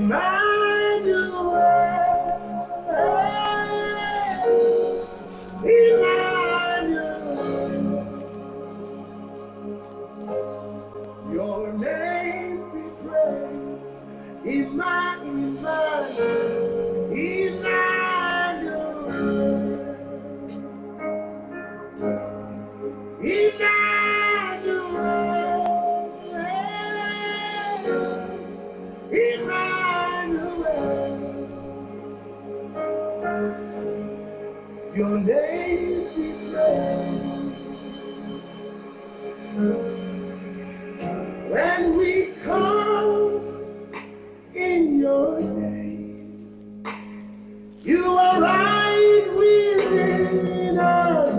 Your name be praised. Emmanuel. Your name be praised. When we come in your name, you are right within us,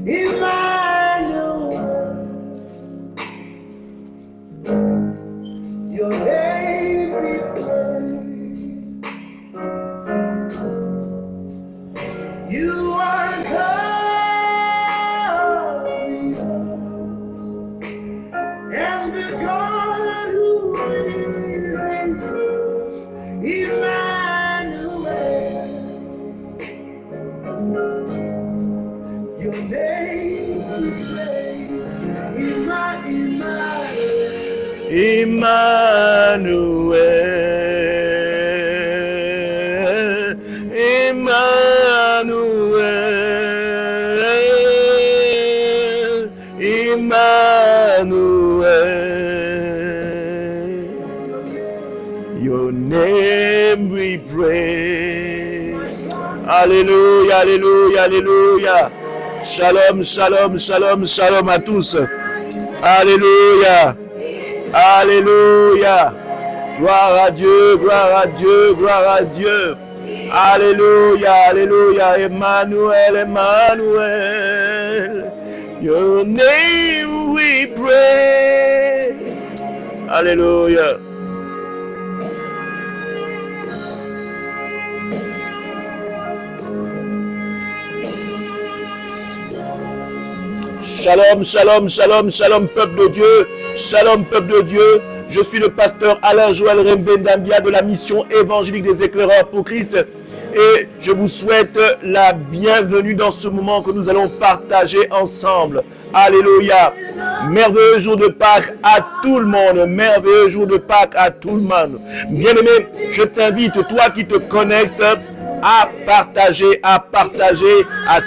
Emmanuel. Your name be praised. You are God with us, and the God who is in us, Emmanuel. Your name be praised, Emmanuel, your name we praise. Alléluia, alléluia, alléluia. Shalom, shalom, shalom, shalom à tous. Alléluia. Alléluia. Gloire à Dieu, gloire à Dieu, gloire à Dieu. Alléluia, alléluia. Emmanuel, Emmanuel. Your name we pray. Alléluia. Shalom, shalom, shalom, shalom, peuple de Dieu. Shalom, peuple de Dieu. Je suis le pasteur Alain Joël Rembendambia de la mission évangélique des éclaireurs pour Christ. Et je vous souhaite la bienvenue dans ce moment que nous allons partager ensemble. Alléluia. Merveilleux jour de Pâques à tout le monde. Merveilleux jour de Pâques à tout le monde. Bien-aimé, je t'invite, toi qui te connectes, à partager, à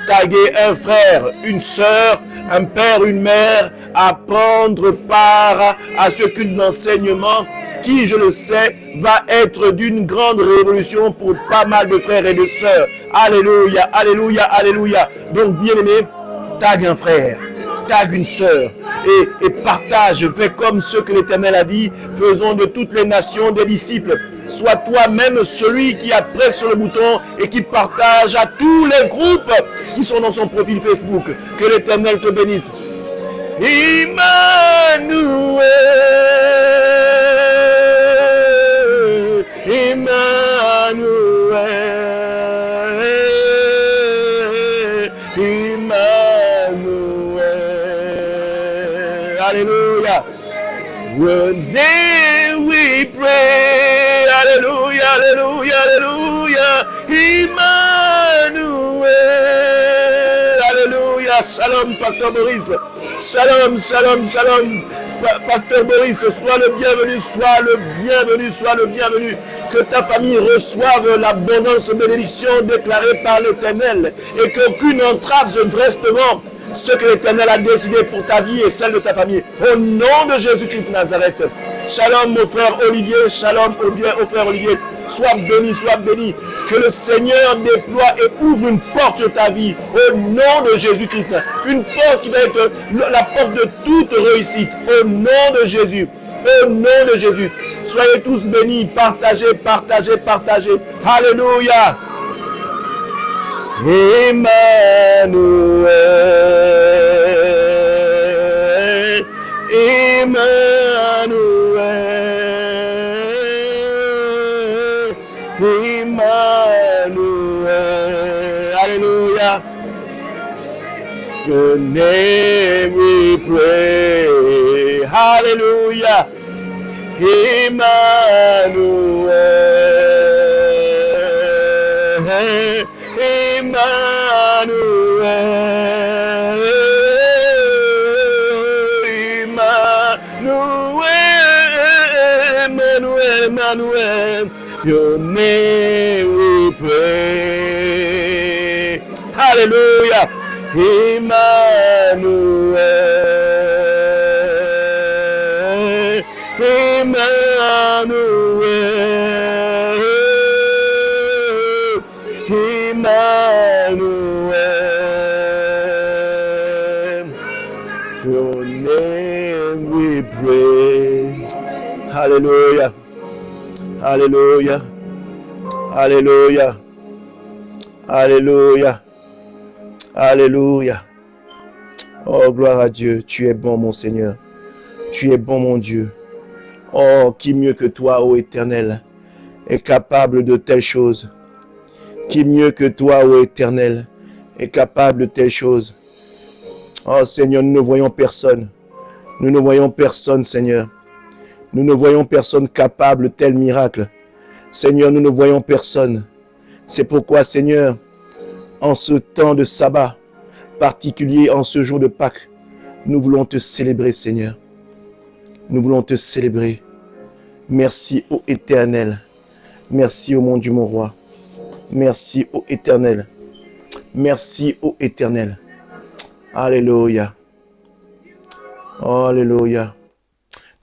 taguer un frère, une sœur, un père, une mère, à prendre part à ce culte d'enseignement qui, je le sais, va être d'une grande révolution pour pas mal de frères et de sœurs. Alléluia, alléluia, alléluia. Donc, bien-aimé, tag un frère, tag une sœur et partage, fais comme ce que l'Éternel a dit, faisons de toutes les nations des disciples. Sois toi-même celui qui presse sur le bouton et qui partage à tous les groupes qui sont dans son profil Facebook. Que l'Éternel te bénisse. Emmanuel, Emmanuel, Emmanuel. Alléluia. Your name we pray. Alléluia, alléluia, alléluia. Emmanuel. Alléluia. Shalom, Pasteur Boris. Shalom, shalom, shalom. Pasteur Boris, sois le bienvenu, sois le bienvenu, sois le bienvenu. Que ta famille reçoive l'abondance de bénédiction déclarée par l'Éternel et qu'aucune entrave se dresse devant ce que l'Éternel a décidé pour ta vie et celle de ta famille. Au nom de Jésus-Christ de Nazareth. Shalom mon frère Olivier, shalom au frère Olivier. Sois béni. Que le Seigneur déploie et ouvre une porte sur ta vie. Au nom de Jésus-Christ. Une porte qui va être la porte de toute réussite. Au nom de Jésus. Au nom de Jésus. Soyez tous bénis. Partagez. Alléluia. Emmanuel, Emmanuel, Emmanuel. Alléluia. Your name we pray. Hallelujah. Emmanuel. Emmanuel, your name we pray. Hallelujah. Emmanuel, Emmanuel, Emmanuel, your name we pray. Hallelujah, hallelujah, hallelujah, hallelujah, hallelujah. Oh, gloire à Dieu, tu es bon mon Seigneur, tu es bon mon Dieu. Oh, qui mieux que toi, ô Éternel, est capable de telles choses? Qui mieux que toi, ô Éternel, est capable de telles choses? Oh Seigneur, nous ne voyons personne. Nous ne voyons personne, Seigneur. Nous ne voyons personne capable de tel miracle. Seigneur, nous ne voyons personne. C'est pourquoi, Seigneur, en ce temps de sabbat particulier, en ce jour de Pâques, nous voulons te célébrer, Seigneur. Nous voulons te célébrer. Merci, ô Éternel. Merci, ô mon Dieu, mon roi. Merci, ô Éternel. Merci, ô Éternel. Alléluia. Alléluia.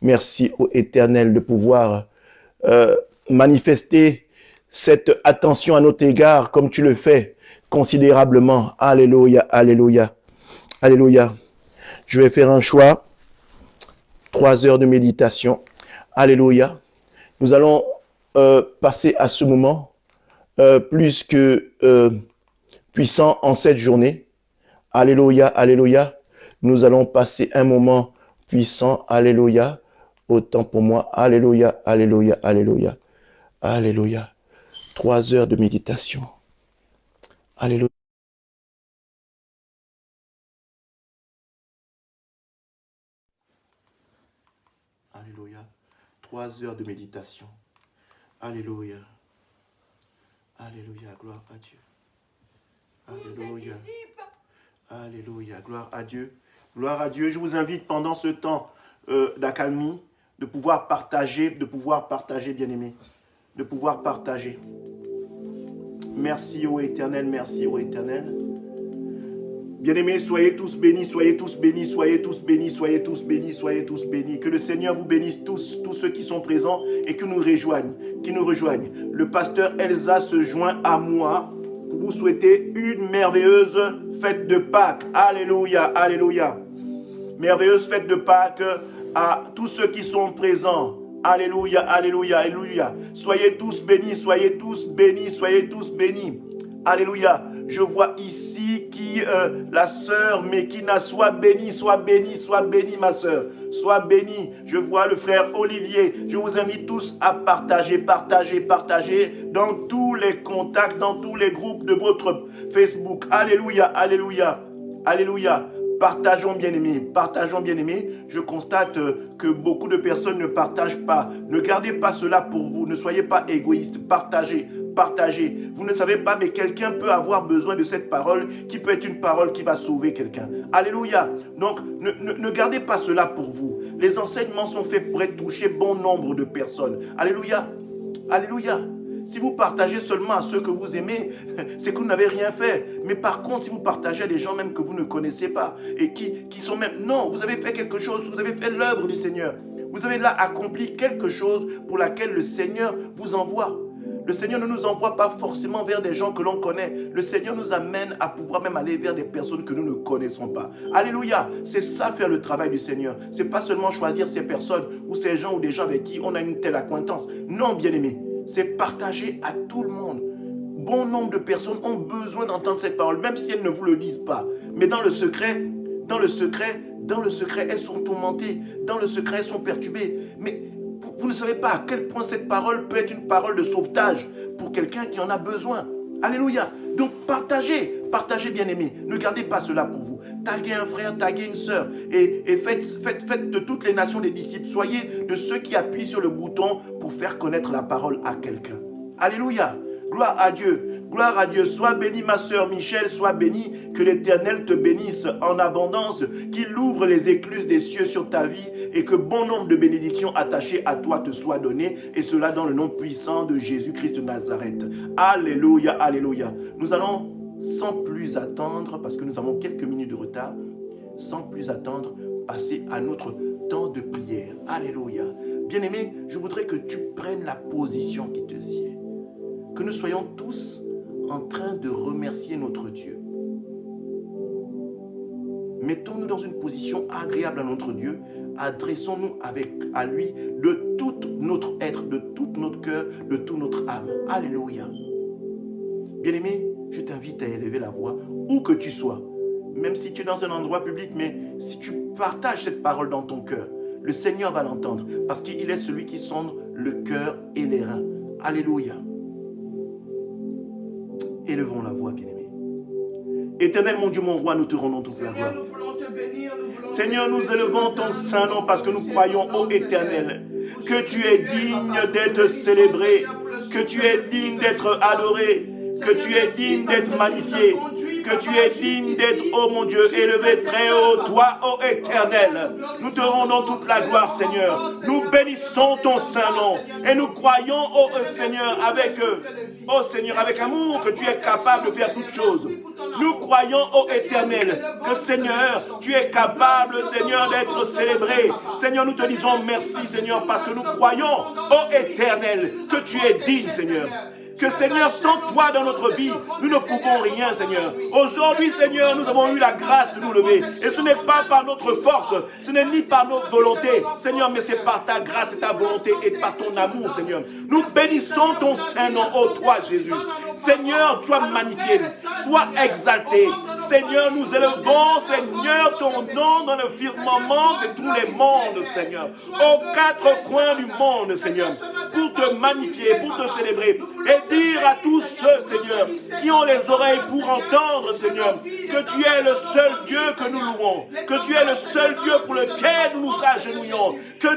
Merci, ô Éternel, de pouvoir manifester cette attention à notre égard comme tu le fais considérablement. Alléluia, alléluia, alléluia. Je vais faire un choix. 3 heures de méditation. Alléluia. Nous allons passer à ce moment plus que puissant en cette journée. Alléluia, alléluia. Nous allons passer un moment puissant. Alléluia. Autant pour moi. Alléluia, alléluia, alléluia. Alléluia. 3 heures de méditation. Alléluia. Alléluia. 3 heures de méditation. Alléluia. Alléluia. Gloire à Dieu. Alléluia. Alléluia. Gloire à Dieu. Gloire à Dieu. Je vous invite pendant ce temps d'accalmie de pouvoir partager, bien-aimés. De pouvoir partager. Merci ô Éternel, merci ô Éternel. Bien-aimés, soyez tous bénis, soyez tous bénis, soyez tous bénis, soyez tous bénis, soyez tous bénis. Que le Seigneur vous bénisse tous ceux qui sont présents et qui nous rejoignent, Le pasteur Elsa se joint à moi pour vous souhaiter une merveilleuse fête de Pâques. Alléluia, alléluia. Merveilleuse fête de Pâques à tous ceux qui sont présents. Alléluia, alléluia, alléluia. Soyez tous bénis, soyez tous bénis, soyez tous bénis. Alléluia. Je vois ici qui la sœur Mekina, sois bénie, ma sœur. Sois bénie. Je vois le frère Olivier. Je vous invite tous à partager dans tous les contacts, dans tous les groupes de votre Facebook. Alléluia, alléluia, alléluia. Partageons, bien-aimés. Je constate que beaucoup de personnes ne partagent pas. Ne gardez pas cela pour vous. Ne soyez pas égoïstes. Partagez. Vous ne savez pas, mais quelqu'un peut avoir besoin de cette parole qui peut être une parole qui va sauver quelqu'un. Alléluia. Donc, ne gardez pas cela pour vous. Les enseignements sont faits pour toucher bon nombre de personnes. Alléluia. Alléluia. Si vous partagez seulement à ceux que vous aimez, c'est que vous n'avez rien fait. Mais par contre, si vous partagez à des gens même que vous ne connaissez pas et qui sont même... Non, vous avez fait quelque chose, vous avez fait l'œuvre du Seigneur. Vous avez là accompli quelque chose pour laquelle le Seigneur vous envoie. Le Seigneur ne nous envoie pas forcément vers des gens que l'on connaît. Le Seigneur nous amène à pouvoir même aller vers des personnes que nous ne connaissons pas. Alléluia. C'est ça faire le travail du Seigneur. C'est pas seulement choisir ces personnes ou ces gens ou des gens avec qui on a une telle acquaintance. Non, bien-aimés. C'est partager à tout le monde. Bon nombre de personnes ont besoin d'entendre cette parole, même si elles ne vous le disent pas. Mais dans le secret, elles sont tourmentées. Dans le secret, elles sont perturbées. Mais vous ne savez pas à quel point cette parole peut être une parole de sauvetage pour quelqu'un qui en a besoin. Alléluia. Donc partagez, bien-aimés. Ne gardez pas cela pour vous. Taguez un frère, taguez une sœur et faites de toutes les nations des disciples. Soyez de ceux qui appuient sur le bouton pour faire connaître la parole à quelqu'un. Alléluia. Gloire à Dieu. Gloire à Dieu. Sois bénie ma sœur Michel, sois bénie. Que l'Éternel te bénisse en abondance, qu'il ouvre les écluses des cieux sur ta vie et que bon nombre de bénédictions attachées à toi te soient données, et cela dans le nom puissant de Jésus-Christ de Nazareth. Alléluia, alléluia. Nous allons sans plus attendre, parce que nous avons quelques minutes de retard, sans plus attendre, passer à notre temps de prière. Alléluia. Bien-aimé, je voudrais que tu prennes la position qui te sied. Que nous soyons tous en train de remercier notre Dieu. Mettons-nous dans une position agréable à notre Dieu. Adressons-nous à lui de tout notre être, de tout notre cœur, de toute notre âme. Alléluia. Bien-aimé, je t'invite à élever la voix où que tu sois. Même si tu es dans un endroit public, mais si tu partages cette parole dans ton cœur, le Seigneur va l'entendre parce qu'il est celui qui sonde le cœur et les reins. Alléluia. Élevons la voix, bien-aimé. Éternel, mon Dieu, mon roi, nous te rendons toute la gloire. Seigneur, nous élevons ton saint nom parce que nous croyons, ô Éternel, que tu es digne d'être célébré, que tu es digne d'être adoré, que tu es digne d'être magnifié, que tu es digne d'être, ô mon Dieu, élevé très haut, toi, ô Éternel. Nous te rendons toute la gloire, Seigneur. Nous bénissons ton saint nom et nous croyons, ô Seigneur, avec amour, que tu es capable de faire toutes choses. Nous croyons, ô Éternel, que Seigneur, tu es capable, Seigneur, d'être célébré. Seigneur, nous te disons merci, Seigneur, parce que nous croyons, ô Éternel, que tu es digne, Seigneur. Que Seigneur, sans toi dans notre vie, nous ne pouvons rien, Seigneur. Aujourd'hui, Seigneur, nous avons eu la grâce de nous lever. Et ce n'est pas par notre force, ce n'est ni par notre volonté, Seigneur, mais c'est par ta grâce et ta volonté et par ton amour, Seigneur. Nous bénissons ton saint nom, ô toi, Jésus. Seigneur, sois magnifié, sois exalté. Seigneur, nous élevons, Seigneur, ton nom dans le firmament de tous les mondes, Seigneur. Aux quatre coins du monde, Seigneur, pour te magnifier, pour te célébrer. Et dire à tous ceux, Seigneur, qui ont les oreilles pour entendre, Seigneur, que tu es le seul Dieu que nous louons, que tu es le seul Dieu pour lequel nous nous agenouillons, que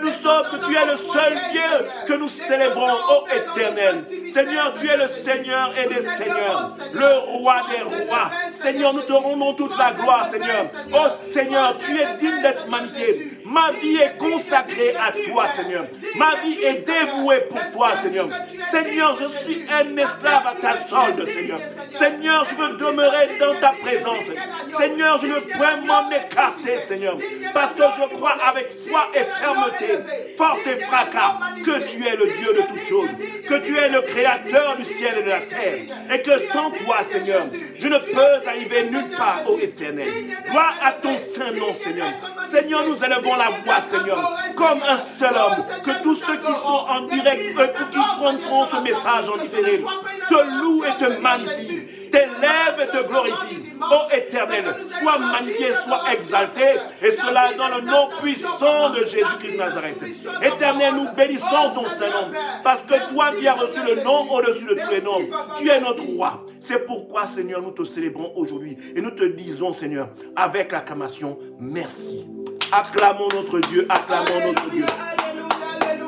tu es le seul Dieu que nous célébrons, ô Éternel. Seigneur, tu es le Seigneur et des Seigneurs, le Roi des rois. Seigneur, nous te rendons toute la gloire, Seigneur. Ô Seigneur, tu es digne d'être magnifié. Ma vie est consacrée à toi, Seigneur. Ma vie est dévouée pour toi, Seigneur. Seigneur, je suis un esclave à ta solde, Seigneur. Seigneur, je veux demeurer dans ta présence. Seigneur, je ne peux m'en écarter, Seigneur, parce que je crois avec foi et fermeté, force et fracas, que tu es le Dieu de toutes choses, que tu es le créateur du ciel et de la terre, et que sans toi, Seigneur, je ne peux arriver nulle part, ô Éternel. Gloire à ton saint nom, Seigneur. Seigneur, nous élevons la voix, Seigneur, comme un seul homme, que tous ceux qui sont en direct, qui prendront ce message en différé, te louent et te magnifient, t'élèvent et te glorifient. Ô Éternel, sois magnifié, sois exalté, et cela dans le nom puissant de Jésus-Christ de Nazareth. Éternel, nous bénissons ton Saint-Nom, parce que toi qui as reçu le nom au-dessus de tous les noms, tu es notre roi. C'est pourquoi, Seigneur, nous te célébrons aujourd'hui, et nous te disons, Seigneur, avec l'acclamation, merci. Acclamons notre Dieu, acclamons notre Dieu.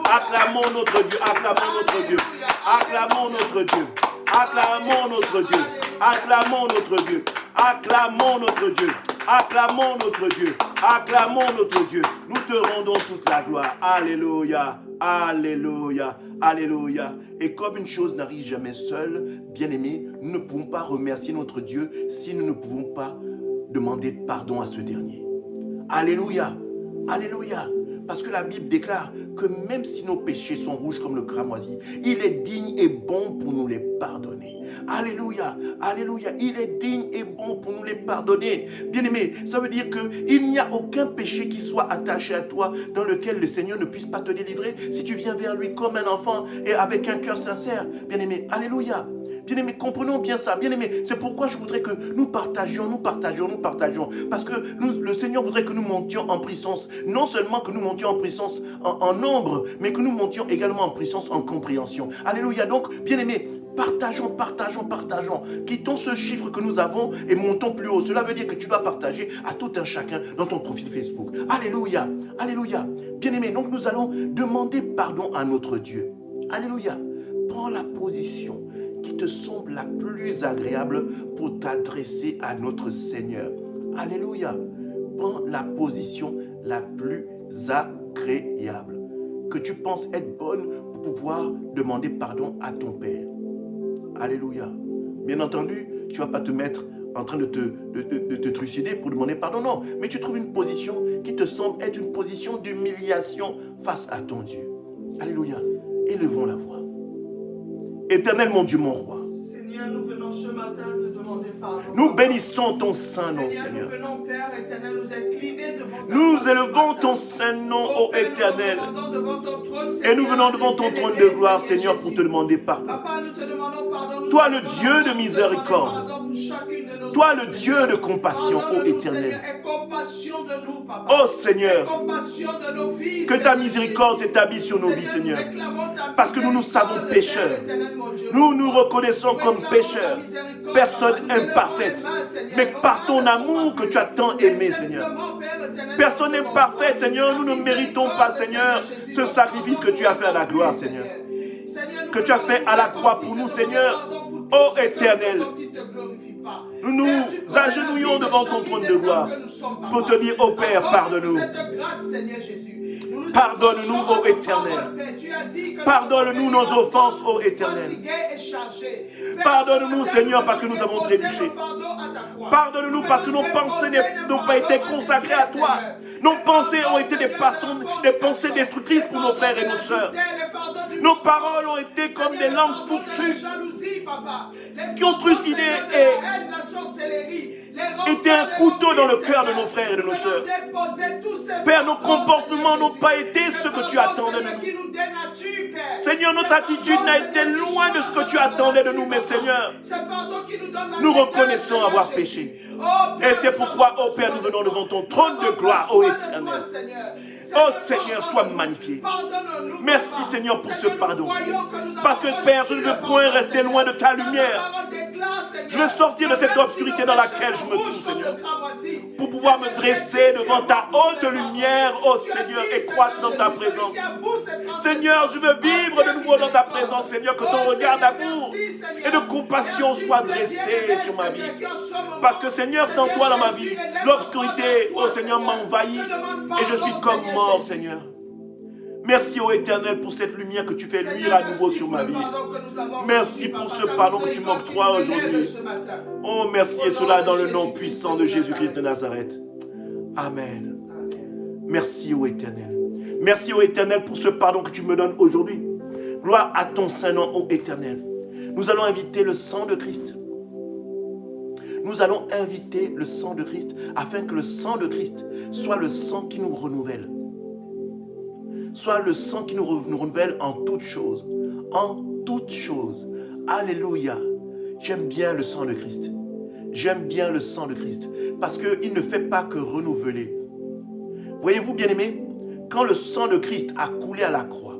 Acclamons notre Dieu, acclamons notre Dieu, acclamons notre Dieu, acclamons notre Dieu, acclamons notre Dieu, acclamons notre Dieu, acclamons notre Dieu, acclamons notre Dieu. Nous te rendons toute la gloire. Alléluia, alléluia, alléluia. Et comme une chose n'arrive jamais seule, bien-aimés, nous ne pouvons pas remercier notre Dieu si nous ne pouvons pas demander pardon à ce dernier. Alléluia, alléluia. Parce que la Bible déclare que même si nos péchés sont rouges comme le cramoisi, il est digne et bon pour nous les pardonner. Alléluia, alléluia, il est digne et bon pour nous les pardonner. Bien-aimé, ça veut dire qu'il n'y a aucun péché qui soit attaché à toi dans lequel le Seigneur ne puisse pas te délivrer si tu viens vers lui comme un enfant et avec un cœur sincère. Bien-aimé, alléluia. Bien-aimés, comprenons bien ça. Bien-aimés, c'est pourquoi je voudrais que nous partagions. Parce que le Seigneur voudrait que nous montions en puissance. Non seulement que nous montions en puissance en nombre, mais que nous montions également en puissance en compréhension. Alléluia. Donc, bien-aimés, partageons. Quittons ce chiffre que nous avons et montons plus haut. Cela veut dire que tu vas partager à tout un chacun dans ton profil Facebook. Alléluia. Alléluia. Bien-aimés, donc nous allons demander pardon à notre Dieu. Alléluia. Prends la position qui te semble la plus agréable pour t'adresser à notre Seigneur. Alléluia. Prends la position la plus agréable que tu penses être bonne pour pouvoir demander pardon à ton Père. Alléluia. Bien entendu, tu ne vas pas te mettre en train de te trucider pour demander pardon, non. Mais tu trouves une position qui te semble être une position d'humiliation face à ton Dieu. Alléluia. Élevons la voix. Éternel mon Dieu, mon roi. Seigneur, nous venons ce matin te demander pardon. Nous bénissons ton saint nom, Seigneur. Nous venons, Père éternel, nous incliner devant ta Nous face élevons ce ton matin. saint nom, ô Père, Éternel. nous demandons devant ton trône, Et nous Seigneur, venons devant ton trône de gloire, Seigneur, pour te demander pardon. Papa, nous te demandons pardon. Nous Toi, te le demandons Dieu de pardon, miséricorde. nous te demandons pardon pour chacune de nos Toi, vies, le Seigneur. Dieu de compassion, ô Pardonne-nous, Éternel. Seigneur, aie compassion de nous, Papa. Ô Seigneur, Aie compassion de nos vies, que ta Seigneur miséricorde Jésus. s'établisse sur nos vies, Seigneur. Nous réclamons ta Parce que nous nous savons miséricorde, pécheurs. Père éternel, mon Dieu. Nous nous reconnaissons Nous comme réclamons pécheurs, ta miséricorde, personnes Papa. Nous élevons imparfaites. les mains, Seigneur. Mais Nos par ton mains ne sont amour pas que tu as tant pues. aimé, Mais Seigneur. simplement, Père éternel, Personne mon n'est Dieu, parfaite, Seigneur. Nous ne ta méritons pas, miséricorde, Seigneur, Jésus, ce nous sacrifice que pardonne tu as fait à la pour gloire, ta Seigneur. pluie, Seigneur, nous Que tu as venons fait à la nous croix pour repentir, nous, te Seigneur. demander pardon pour Ô tout ce que nous Éternel, faisons qui te glorifie pas. nous nous Père, tu connais agenouillons la vie de devant ton chacune trône des de âmes gloire que nous sommes, Papa. pour te dire, ô Père, Accorde-nous pardonne-nous. cette grâce, Seigneur Jésus. Nous nous Pardonne-nous, approchons à ô ta Éternel. parole, Père. Tu as dit que Pardonne-nous nos offenses, ô Éternel. fatigués et chargés. Père, Pardonne-nous, ce matin, Seigneur, parce que nous nous avons déposons trébuché. le fardeau à ta croix. Pardonne-nous parce que nos pensées n'ont pas été consacrées à toi. Nos pensées ont été des pensées destructrices pour nos frères et nos sœurs. Nos paroles ont été comme des langues fourchues qui ont trucidé et étaient un couteau dans le cœur de nos frères et de nos sœurs. Père, nos comportements n'ont pas été ce que tu attendais de nous. Seigneur, notre attitude n'a été loin de ce que tu attendais de nous, mais Seigneur, nous reconnaissons avoir péché. Et c'est pourquoi, ô Père, nous venons devant ton trône de gloire, ô Éternel. Oh Seigneur, sois magnifié. Merci Seigneur pour ce pardon. Parce que Père, je ne veux point rester loin de ta lumière. Je veux sortir de cette obscurité dans laquelle je me trouve, Seigneur, pour pouvoir me dresser devant ta haute lumière, ô Seigneur, et croître dans ta présence. Seigneur, je veux vivre de nouveau dans ta présence, Seigneur, que ton regard d'amour et de compassion soit dressé sur ma vie. Parce que Seigneur, sans toi dans ma vie, l'obscurité, ô Seigneur, m'a envahi et je suis comme mort, Seigneur. Merci, ô Éternel, pour cette lumière que tu fais luire à nouveau sur ma vie. Merci pour ce pardon que tu m'octroies aujourd'hui. Oh, merci, et cela dans le nom puissant de Jésus-Christ de Nazareth. Amen. Merci, ô Éternel. Merci, ô Éternel, pour ce pardon que tu me donnes aujourd'hui. Gloire à ton saint nom, ô Éternel. Nous allons inviter le sang de Christ. Nous allons inviter le sang de Christ afin que le sang de Christ soit le sang qui nous renouvelle. Soit le sang qui nous renouvelle en toutes choses. En toutes choses. Alléluia. J'aime bien le sang de Christ. J'aime bien le sang de Christ. Parce qu'il ne fait pas que renouveler. Voyez-vous, bien-aimés, quand le sang de Christ a coulé à la croix,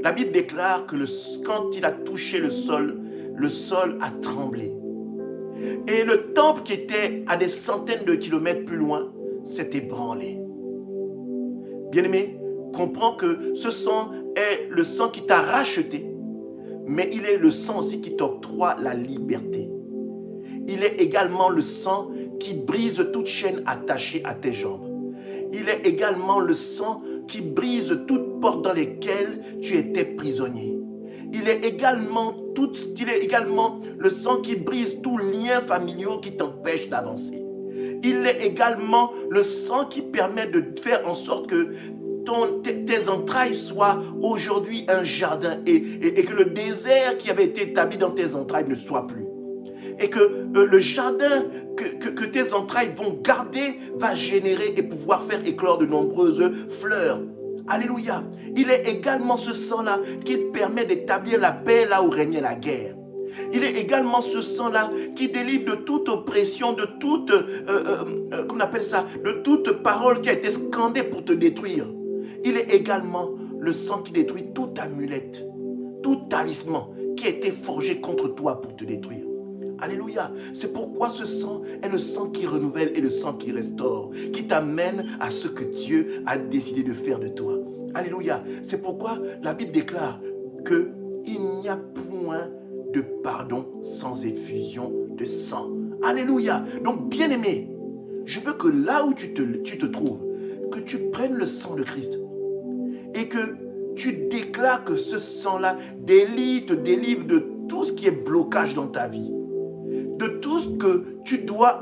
la Bible déclare que quand il a touché le sol a tremblé. Et le temple qui était à des centaines de kilomètres plus loin s'est ébranlé. Bien-aimé, comprends que ce sang est le sang qui t'a racheté, mais il est le sang aussi qui t'octroie la liberté. Il est également le sang qui brise toute chaîne attachée à tes jambes. Il est également le sang qui brise toute porte dans laquelle tu étais prisonnier. Il est également le sang qui brise tout lien familial qui t'empêche d'avancer. Il est également le sang qui permet de faire en sorte que tes entrailles soient aujourd'hui un jardin et que le désert qui avait été établi dans tes entrailles ne soit plus. Et que le jardin que tes entrailles vont garder va générer et pouvoir faire éclore de nombreuses fleurs. Alléluia. Il est également ce sang-là qui permet d'établir la paix là où régnait la guerre. Il est également ce sang-là qui délivre de toute oppression, de toute, qu'on appelle ça, de toute parole qui a été scandée pour te détruire. Il est également le sang qui détruit toute amulette, tout talisman qui a été forgé contre toi pour te détruire. Alléluia. C'est pourquoi ce sang est le sang qui renouvelle et le sang qui restaure, qui t'amène à ce que Dieu a décidé de faire de toi. Alléluia. C'est pourquoi la Bible déclare qu'il n'y a point de pardon sans effusion de sang. Alléluia. Donc, bien-aimé, je veux que là où tu te trouves, que tu prennes le sang de Christ et que tu déclares que ce sang-là te délivre de tout ce qui est blocage dans ta vie, de tout ce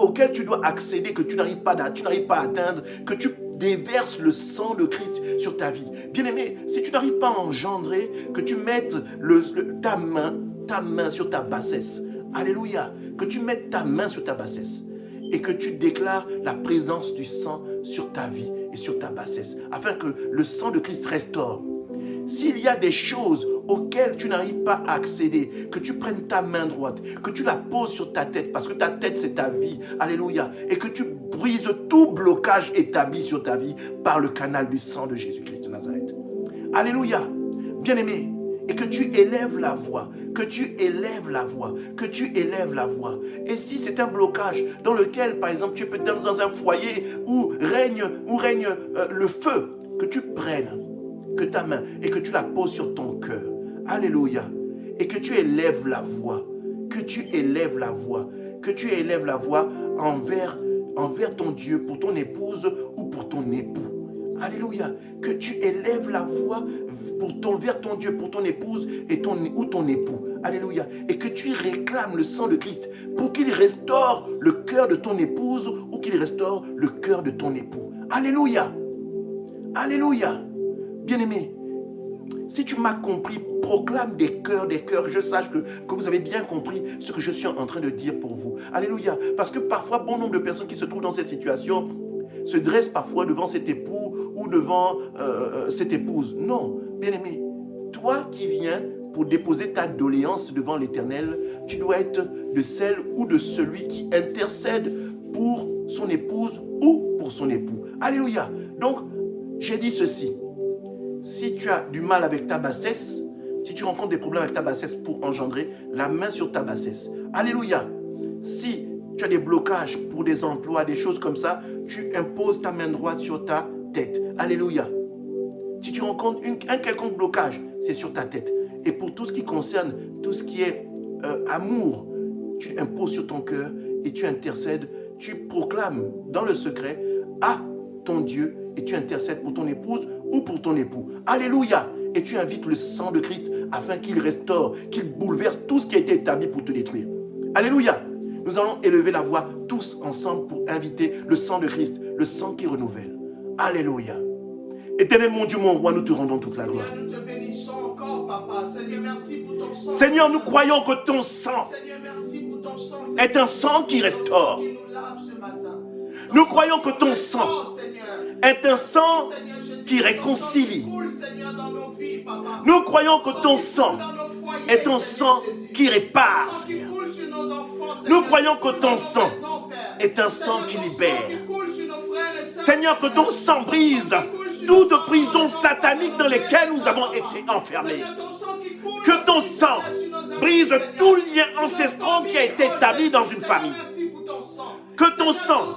auquel tu dois accéder, que tu n'arrives pas à atteindre, que tu déverses le sang de Christ sur ta vie. Bien-aimé, si tu n'arrives pas à engendrer, que tu mettes ta main sur ta bassesse. Alléluia. Que tu mettes ta main sur ta bassesse et que tu déclares la présence du sang sur ta vie et sur ta bassesse, afin que le sang de Christ restaure. S'il y a des choses auxquelles tu n'arrives pas à accéder, que tu prennes ta main droite, que tu la poses sur ta tête, parce que ta tête c'est ta vie, alléluia, et que tu brises tout blocage établi sur ta vie par le canal du sang de Jésus-Christ de Nazareth. Alléluia, bien-aimé, et que tu élèves la voix, que tu élèves la voix, que tu élèves la voix. Et si c'est un blocage dans lequel, par exemple, tu es peut-être dans un foyer où règne le feu, que tu prennes que ta main et que tu la poses sur ton cœur. Alléluia. Et que tu élèves la voix, que tu élèves la voix, que tu élèves la voix envers ton Dieu, pour ton épouse ou pour ton époux. Alléluia. Que tu élèves la voix vers ton Dieu, pour ton épouse ou ton époux. Alléluia. Et que tu réclames le sang de Christ pour qu'il restaure le cœur de ton épouse ou qu'il restaure le cœur de ton époux. Alléluia. Alléluia. Bien-aimé, si tu m'as compris, proclame des cœurs, que je sache que vous avez bien compris ce que je suis en train de dire pour vous. Alléluia. Parce que parfois, bon nombre de personnes qui se trouvent dans cette situation se dressent parfois devant cet époux ou devant cette épouse. Non, bien-aimé, toi qui viens pour déposer ta doléance devant l'Éternel, tu dois être de celle ou de celui qui intercède pour son épouse ou pour son époux. Alléluia. Donc, j'ai dit ceci. Si tu as du mal avec ta bassesse, si tu rencontres des problèmes avec ta bassesse pour engendrer, la main sur ta bassesse. Alléluia. Si tu as des blocages pour des emplois, des choses comme ça, tu imposes ta main droite sur ta tête. Alléluia. Si tu rencontres un quelconque blocage, c'est sur ta tête. Et pour tout ce qui concerne, tout ce qui est amour, tu imposes sur ton cœur et tu intercèdes, tu proclames dans le secret à ton Dieu et tu intercèdes pour ton épouse ou pour ton époux. Alléluia. Et tu invites le sang de Christ afin qu'il restaure, qu'il bouleverse tout ce qui a été établi pour te détruire. Alléluia. Nous allons élever la voix tous ensemble pour inviter le sang de Christ, le sang qui renouvelle. Alléluia. Éternel mon Dieu, mon roi, nous te rendons toute la gloire. Seigneur, nous te bénissons encore, Papa. Seigneur, merci pour ton sang. Seigneur, nous croyons que ton sang Seigneur, merci pour ton sang. est un sang qui restaure. Qui nous lave ce matin. Nous croyons que ton sang Seigneur, est un sang Seigneur Jésus, qui réconcilie. ton sang qui coule, Seigneur, dans nos vies, Papa. Nous croyons que ton sang Dans nos foyers, est un Seigneur sang Jésus. qui répare, Ton sang qui Seigneur. coule sur nos enfants, Nous Seigneur. croyons que Dans ton nos sang maisons, Père. est un sang qui Seigneur, ton libère. sang qui coule sur nos frères et sœurs, Seigneur, que ton sang brise toute prison satanique dans laquelle nous avons été enfermés. Seigneur, ton sang qui coule Que ton sang sur nos amis, brise Seigneur. tout lien ancestral qui a été établi dans une Seigneur, famille. merci pour ton sang. Que ton sang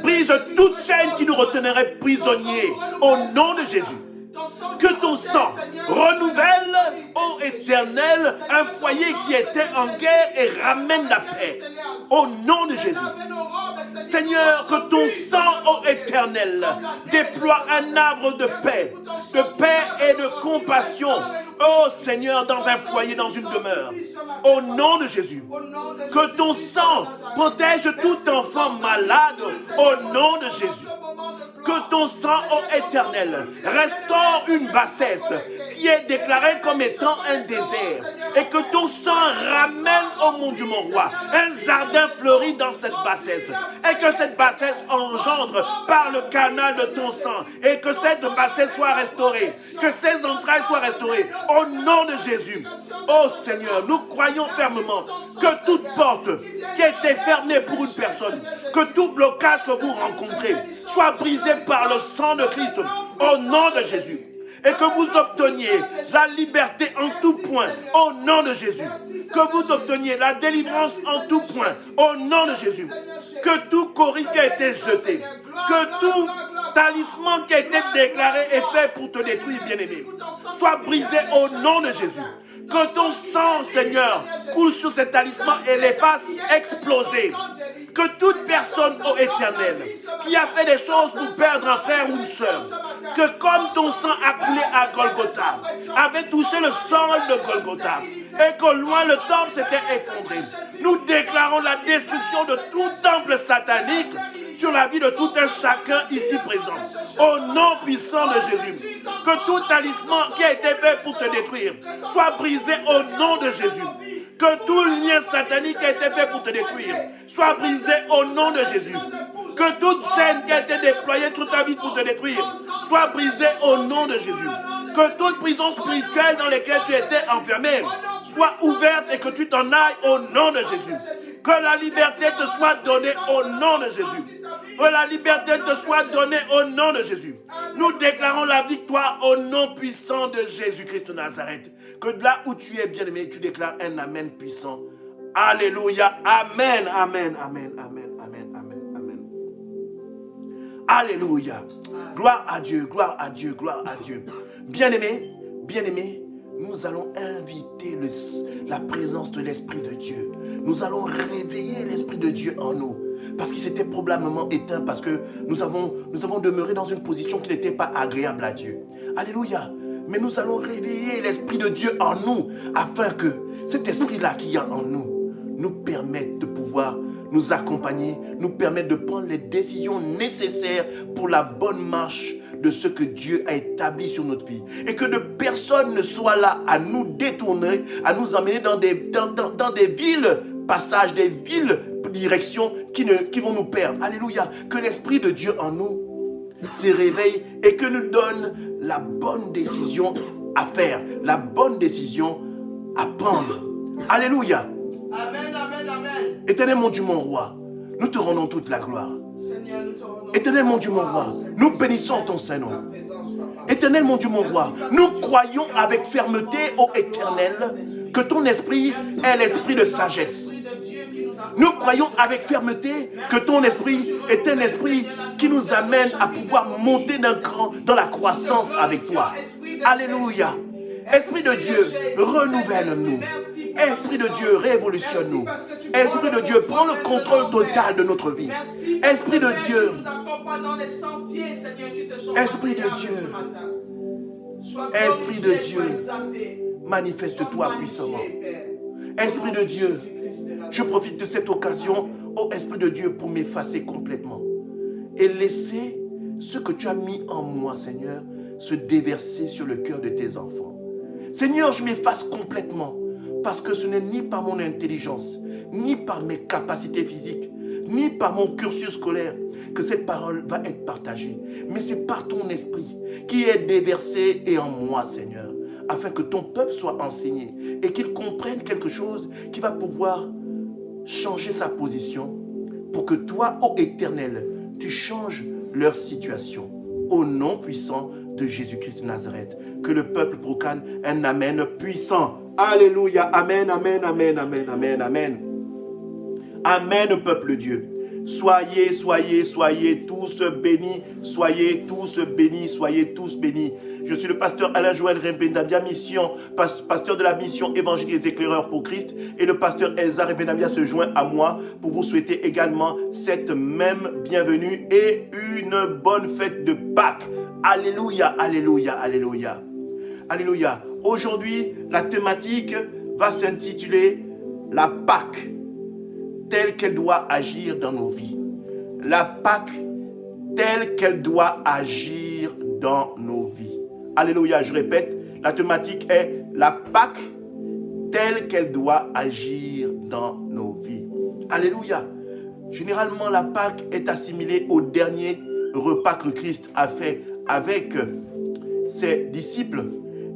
brise toute chaîne qui nous retenerait prisonniers au nom de Jésus. Que ton sang renouvelle, ô Éternel, un foyer qui était en guerre et ramène la paix. Au nom de Jésus. Seigneur, que ton sang, ô Éternel, déploie un arbre de paix et de compassion. Ô Seigneur, dans un foyer, dans une demeure. Au nom de Jésus. Que ton sang protège tout enfant malade. Au nom de Jésus. Que ton sang, ô Éternel, restaure une bassesse qui est déclarée comme étant un désert. Et que ton sang ramène, ô mon Dieu, mon roi, un jardin fleuri dans cette bassesse. Et que cette bassesse engendre par le canal de ton sang. Et que cette bassesse soit restaurée. Que ses entrailles soient restaurées. Au nom de Jésus. Ô Seigneur, nous croyons fermement que toute porte qui a été fermée pour une personne, que tout blocage que vous rencontrez soit brisé par le sang de Christ. Au nom de Jésus. Et que vous obteniez la liberté en tout point, au nom de Jésus. Que vous obteniez la délivrance en tout point, au nom de Jésus. Que tout courrier qui a été jeté, que tout talisman qui a été déclaré et fait pour te détruire, bien-aimé, soit brisé au nom de Jésus. Que ton sang, Seigneur, coule sur ces talismans et les fasse exploser. Que toute personne, ô Éternel, qui a fait des choses pour perdre un frère ou une sœur, que comme ton sang a coulé à Golgotha, avait touché le sol de Golgotha, et qu'au loin le temple s'était effondré, nous déclarons la destruction de tout temple satanique sur la vie de tout un chacun ici présent. Au nom puissant de Jésus, que tout talisman qui a été fait pour te détruire soit brisé au nom de Jésus. Que tout lien satanique qui a été fait pour te détruire soit brisé au nom de Jésus. Que toute chaîne qui a été déployée sur ta vie pour te détruire soit brisée au nom de Jésus. Que toute prison spirituelle dans laquelle tu étais enfermé soit ouverte et que tu t'en ailles au nom de Jésus. Que la liberté te soit donnée au nom de Jésus. Que la liberté te soit donnée au nom de Jésus. Nous déclarons la victoire au nom puissant de Jésus-Christ de Nazareth. Que de là où tu es bien-aimé, tu déclares un amen puissant. Alléluia. Amen, amen, amen, amen, amen, amen, amen. Alléluia. Gloire à Dieu, gloire à Dieu, gloire à Dieu. Bien-aimé, bien-aimé, nous allons inviter la présence de l'Esprit de Dieu. Nous allons réveiller l'Esprit de Dieu en nous. Parce qu'il s'était probablement éteint, parce que nous avons demeuré dans une position qui n'était pas agréable à Dieu. Alléluia. Mais nous allons réveiller l'Esprit de Dieu en nous, afin que cet Esprit-là qui est en nous, nous permette de pouvoir nous accompagner, nous permette de prendre les décisions nécessaires pour la bonne marche de ce que Dieu a établi sur notre vie. Et que de personne ne soit là à nous détourner, à nous emmener dans des villes passages, des villes directions qui vont nous perdre. Alléluia. Que l'Esprit de Dieu en nous se réveille et que nous donne la bonne décision à faire, la bonne décision à prendre. Alléluia. Amen, amen, amen. Éternel mon Dieu, mon roi, nous te rendons toute la gloire. Seigneur, nous te rendons Éternel mon Dieu, mon roi, nous bénissons ton Saint-Nom. Éternel mon Dieu, mon roi, nous croyons avec fermeté au Éternel que ton esprit est l'esprit de sagesse. Nous croyons avec fermeté que ton esprit est un esprit qui nous amène à pouvoir monter d'un cran dans la croissance avec toi. Alléluia. Esprit de Dieu, renouvelle-nous. Esprit de Dieu, révolutionne-nous. Esprit de Dieu, prends le contrôle total de notre vie. Esprit de Dieu, Esprit de Dieu, Esprit de Dieu, manifeste-toi puissamment. Esprit de Dieu, je profite de cette occasion, ô Esprit de Dieu, pour m'effacer complètement et laisser ce que tu as mis en moi, Seigneur, se déverser sur le cœur de tes enfants. Seigneur, je m'efface complètement parce que ce n'est ni par mon intelligence, ni par mes capacités physiques, ni par mon cursus scolaire que cette parole va être partagée. Mais c'est par ton esprit qui est déversé et en moi, Seigneur, afin que ton peuple soit enseigné et qu'il comprenne quelque chose qui va pouvoir changer sa position pour que toi, ô Éternel, tu changes leur situation. Au nom puissant de Jésus-Christ de Nazareth, que le peuple proclame un amen puissant. Alléluia. Amen, amen, amen, amen, amen, amen. Amen, peuple Dieu. Soyez tous bénis. Soyez tous bénis, soyez tous bénis. Je suis le pasteur Alain-Joël Rembendambia, pasteur de la mission évangélique des éclaireurs pour Christ. Et le pasteur Elsa Rembendambia se joint à moi pour vous souhaiter également cette même bienvenue et une bonne fête de Pâques. Alléluia, alléluia, alléluia. Alléluia. Aujourd'hui, la thématique va s'intituler la Pâque telle qu'elle doit agir dans nos vies. La Pâque telle qu'elle doit agir dans nos vies. Alléluia, je répète, la thématique est la Pâque telle qu'elle doit agir dans nos vies. Alléluia. Généralement, la Pâque est assimilée au dernier repas que Christ a fait avec ses disciples,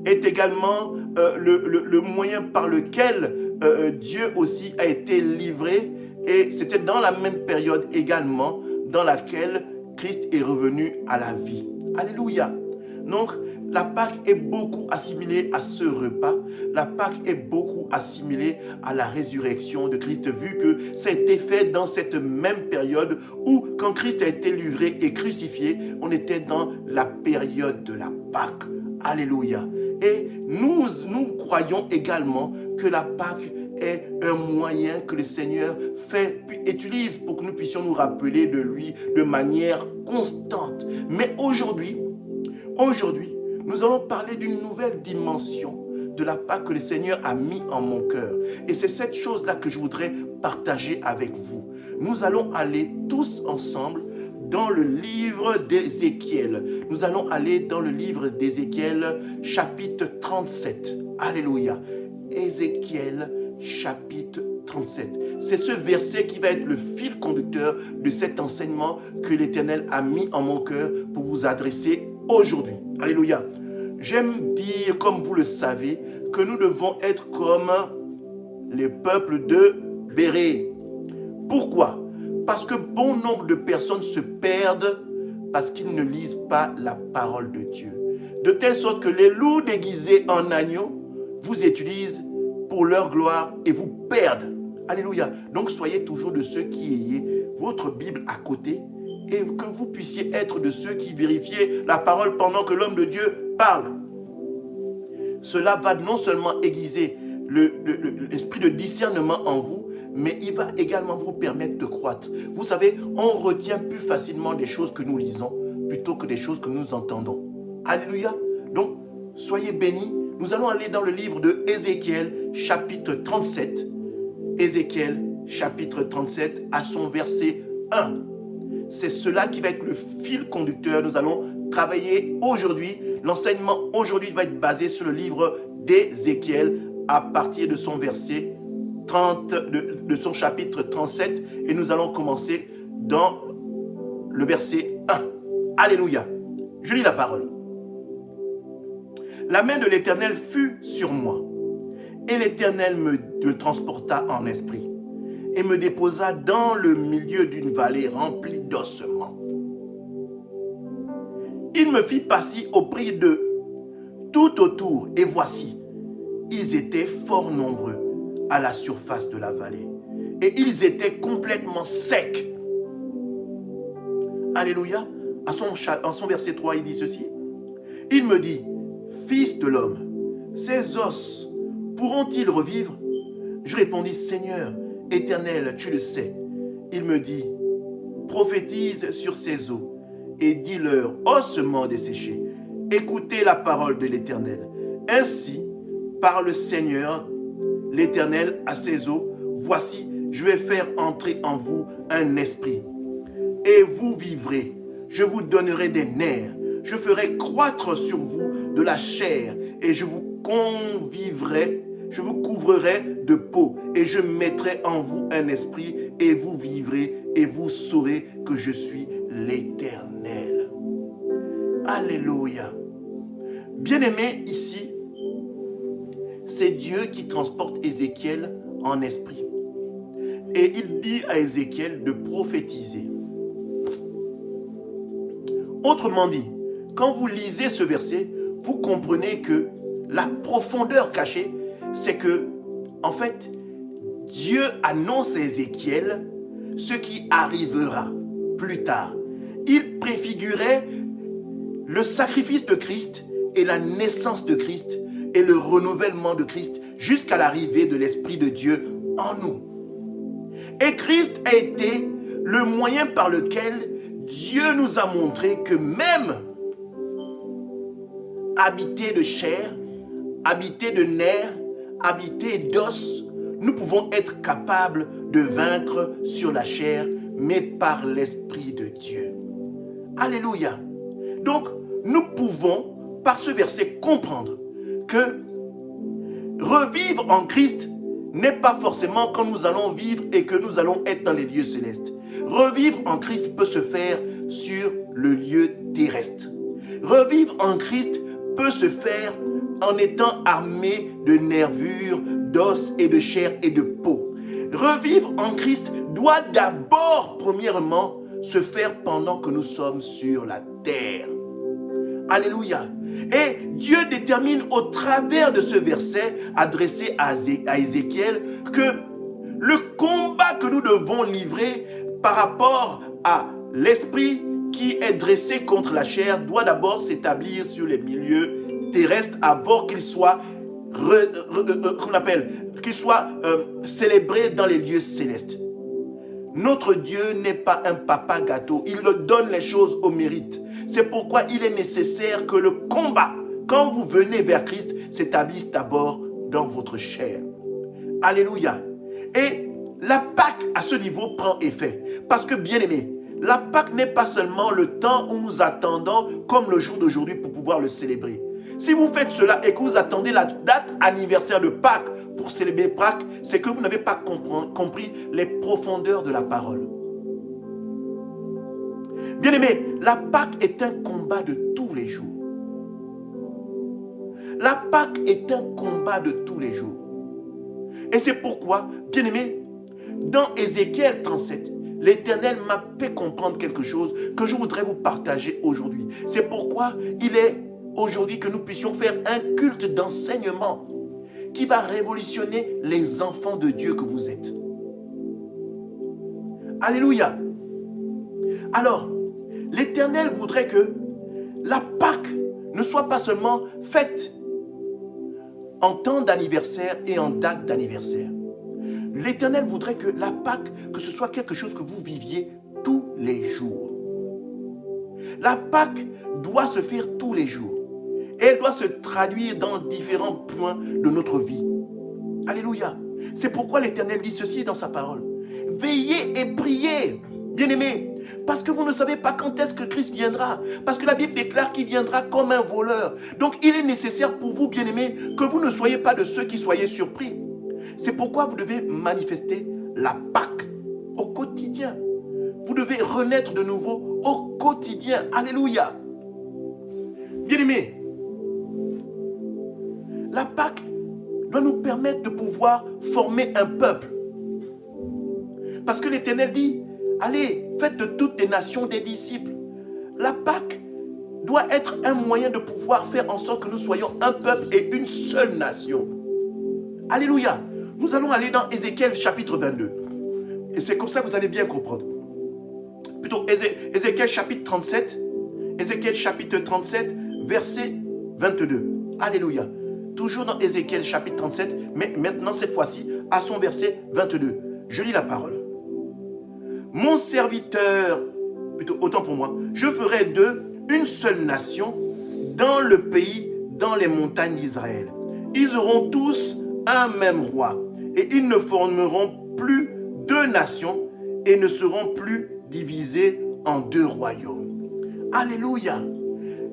est également le moyen par lequel Dieu aussi a été livré, et c'était dans la même période également dans laquelle Christ est revenu à la vie. Alléluia. Donc, la Pâque est beaucoup assimilée à ce repas. La Pâque est beaucoup assimilée à la résurrection de Christ, vu que ça a été fait dans cette même période où, quand Christ a été livré et crucifié, on était dans la période de la Pâque. Alléluia. Et nous croyons également que la Pâque est un moyen que le Seigneur utilise pour que nous puissions nous rappeler de lui de manière constante. Mais aujourd'hui, nous allons parler d'une nouvelle dimension de la Pâque que le Seigneur a mis en mon cœur. Et c'est cette chose-là que je voudrais partager avec vous. Nous allons aller tous ensemble dans le livre d'Ézéchiel. Nous allons aller dans le livre d'Ézéchiel, chapitre 37. Alléluia. Ézéchiel, chapitre 37. C'est ce verset qui va être le fil conducteur de cet enseignement que l'Éternel a mis en mon cœur pour vous adresser aujourd'hui. Alléluia. J'aime dire, comme vous le savez, que nous devons être comme les peuples de Béré. Pourquoi? Parce que bon nombre de personnes se perdent parce qu'ils ne lisent pas la parole de Dieu. De telle sorte que les loups déguisés en agneaux vous utilisent pour leur gloire et vous perdent. Alléluia. Donc soyez toujours de ceux qui ayez votre Bible à côté et que vous puissiez être de ceux qui vérifient la parole pendant que l'homme de Dieu parle. Cela va non seulement aiguiser l'esprit de discernement en vous, mais il va également vous permettre de croître. Vous savez, on retient plus facilement des choses que nous lisons plutôt que des choses que nous entendons. Alléluia. Donc, soyez bénis. Nous allons aller dans le livre de Ézéchiel, chapitre 37. Ézéchiel, chapitre 37, à son verset 1. C'est cela qui va être le fil conducteur. Nous allons travailler aujourd'hui. L'enseignement aujourd'hui va être basé sur le livre d'Ézéchiel à partir de son verset 30, de son chapitre 37. Et nous allons commencer dans le verset 1. Alléluia. Je lis la parole. La main de l'Éternel fut sur moi, et l'Éternel me transporta en esprit, et me déposa dans le milieu d'une vallée remplie d'ossements. Il me fit passer au prix d'eux, tout autour, et voici, ils étaient fort nombreux à la surface de la vallée, et ils étaient complètement secs. Alléluia. En son verset 3, il dit ceci. Il me dit, Fils de l'homme, ces os pourront-ils revivre? Je répondis, Seigneur, Éternel, tu le sais. Il me dit, prophétise sur ces os et dis-leur, ossements desséchés, écoutez la parole de l'Éternel. Ainsi, par le Seigneur, l'Éternel à ces os, voici, je vais faire entrer en vous un esprit, et vous vivrez. Je vous donnerai des nerfs, je ferai croître sur vous de la chair, et je vous couvrirai de peau, et je mettrai en vous un esprit, et vous vivrez, et vous saurez que je suis l'Éternel. Alléluia. Bien-aimé, ici, c'est Dieu qui transporte Ézéchiel en esprit. Et il dit à Ézéchiel de prophétiser. Autrement dit, quand vous lisez ce verset, vous comprenez que la profondeur cachée, c'est que, en fait, Dieu annonce à Ézéchiel ce qui arrivera plus tard. Il préfigurait le sacrifice de Christ et la naissance de Christ et le renouvellement de Christ jusqu'à l'arrivée de l'Esprit de Dieu en nous. Et Christ a été le moyen par lequel Dieu nous a montré que même habité de chair, habité de nerfs, habité d'os, nous pouvons être capables de vaincre sur la chair, mais par l'Esprit de Dieu. Alléluia. Donc, nous pouvons, par ce verset, comprendre que revivre en Christ n'est pas forcément quand nous allons vivre et que nous allons être dans les lieux célestes. Revivre en Christ peut se faire sur le lieu terrestre. Revivre en Christ peut se faire en étant armé de nervures, d'os et de chair et de peau. Revivre en Christ doit d'abord, premièrement, se faire pendant que nous sommes sur la terre. Alléluia. Et Dieu détermine au travers de ce verset adressé à Ézéchiel que le combat que nous devons livrer par rapport à l'esprit qui est dressé contre la chair doit d'abord s'établir sur les milieux terrestre avant qu'il soit, célébré dans les lieux célestes. Notre Dieu n'est pas un papa gâteau. Il donne les choses au mérite. C'est pourquoi il est nécessaire que le combat, quand vous venez vers Christ, s'établisse d'abord dans votre chair. Alléluia. Et la Pâque à ce niveau prend effet. Parce que, bien aimé, la Pâque n'est pas seulement le temps où nous attendons comme le jour d'aujourd'hui pour pouvoir le célébrer. Si vous faites cela et que vous attendez la date anniversaire de Pâques pour célébrer Pâques, c'est que vous n'avez pas compris les profondeurs de la parole. Bien aimé, la Pâque est un combat de tous les jours. La Pâque est un combat de tous les jours. Et c'est pourquoi, bien aimé, dans Ézéchiel 37, l'Éternel m'a fait comprendre quelque chose que je voudrais vous partager aujourd'hui. C'est pourquoi il est aujourd'hui que nous puissions faire un culte d'enseignement qui va révolutionner les enfants de Dieu que vous êtes. Alléluia. Alors, l'Éternel voudrait que la Pâque ne soit pas seulement faite en temps d'anniversaire et en date d'anniversaire. L'Éternel voudrait que la Pâque, que ce soit quelque chose que vous viviez tous les jours. La Pâque doit se faire tous les jours. Et elle doit se traduire dans différents points de notre vie. Alléluia. C'est pourquoi l'Éternel dit ceci dans sa parole. Veillez et priez, bien-aimés, parce que vous ne savez pas quand est-ce que Christ viendra. Parce que la Bible déclare qu'il viendra comme un voleur. Donc il est nécessaire pour vous, bien-aimés, que vous ne soyez pas de ceux qui soyez surpris. C'est pourquoi vous devez manifester la Pâque au quotidien. Vous devez renaître de nouveau au quotidien. Alléluia. Bien-aimés, la Pâque doit nous permettre de pouvoir former un peuple. Parce que l'Éternel dit, allez, faites de toutes les nations des disciples. La Pâque doit être un moyen de pouvoir faire en sorte que nous soyons un peuple et une seule nation. Alléluia. Nous allons aller dans Ézéchiel chapitre 22. Et c'est comme ça que vous allez bien comprendre. Plutôt Ézéchiel chapitre 37. Ézéchiel chapitre 37, verset 22. Alléluia. Toujours dans Ézéchiel chapitre 37, mais maintenant cette fois-ci à son verset 22. Je lis la parole. Mon serviteur, plutôt autant pour moi, je ferai d'eux une seule nation dans le pays, dans les montagnes d'Israël. Ils auront tous un même roi et ils ne formeront plus deux nations et ne seront plus divisés en deux royaumes. Alléluia.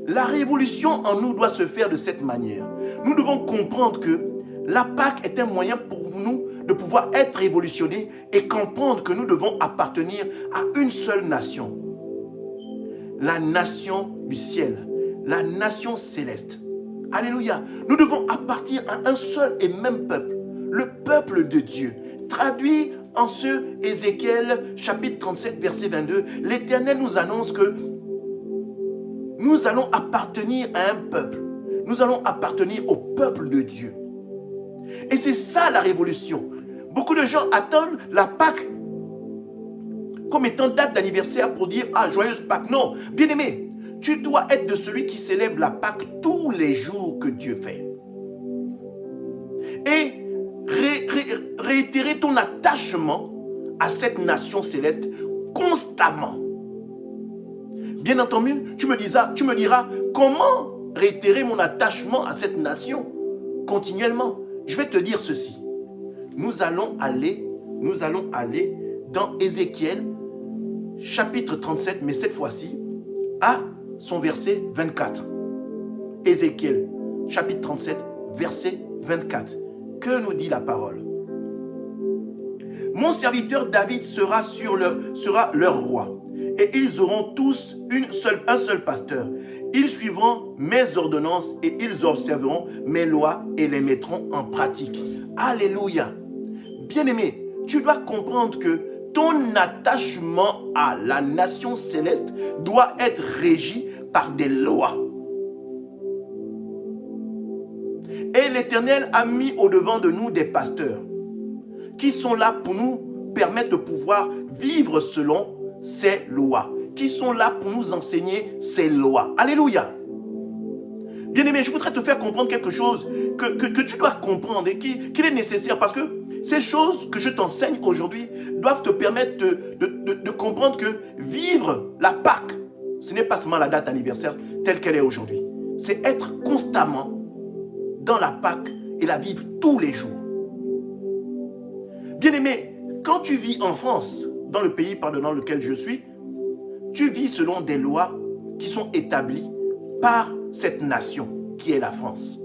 La révolution en nous doit se faire de cette manière. Nous devons comprendre que la Pâque est un moyen pour nous de pouvoir être révolutionnés et comprendre que nous devons appartenir à une seule nation. La nation du ciel, la nation céleste. Alléluia. Nous devons appartenir à un seul et même peuple, le peuple de Dieu. Traduit en ce Ézéchiel chapitre 37 verset 22, l'Éternel nous annonce que nous allons appartenir à un peuple. Nous allons appartenir au peuple de Dieu. Et c'est ça la révolution. Beaucoup de gens attendent la Pâque comme étant date d'anniversaire pour dire « Ah, joyeuse Pâque ». Non, bien-aimé, tu dois être de celui qui célèbre la Pâque tous les jours que Dieu fait. Et réitérer ton attachement à cette nation céleste constamment. Bien entendu, tu me diras, comment réitérer mon attachement à cette nation continuellement? Je vais te dire ceci. Nous allons aller dans Ézéchiel chapitre 37, mais cette fois-ci à son verset 24. Ézéchiel chapitre 37, verset 24. Que nous dit la parole? Mon serviteur David sera leur roi. Et ils auront tous un seul pasteur. Ils suivront mes ordonnances et ils observeront mes lois et les mettront en pratique. Alléluia. Bien-aimé, tu dois comprendre que ton attachement à la nation céleste doit être régi par des lois. Et l'Éternel a mis au-devant de nous des pasteurs qui sont là pour nous permettre de pouvoir vivre selon ces lois, qui sont là pour nous enseigner ces lois. Alléluia. Bien-aimé, je voudrais te faire comprendre quelque chose que tu dois comprendre et qu'il est nécessaire, parce que ces choses que je t'enseigne aujourd'hui doivent te permettre de comprendre que vivre la Pâque, ce n'est pas seulement la date anniversaire telle qu'elle est aujourd'hui. C'est être constamment dans la Pâque et la vivre tous les jours. Bien-aimé, quand tu vis en France, dans le pays dans lequel je suis, tu vis selon des lois qui sont établies par cette nation qui est la France.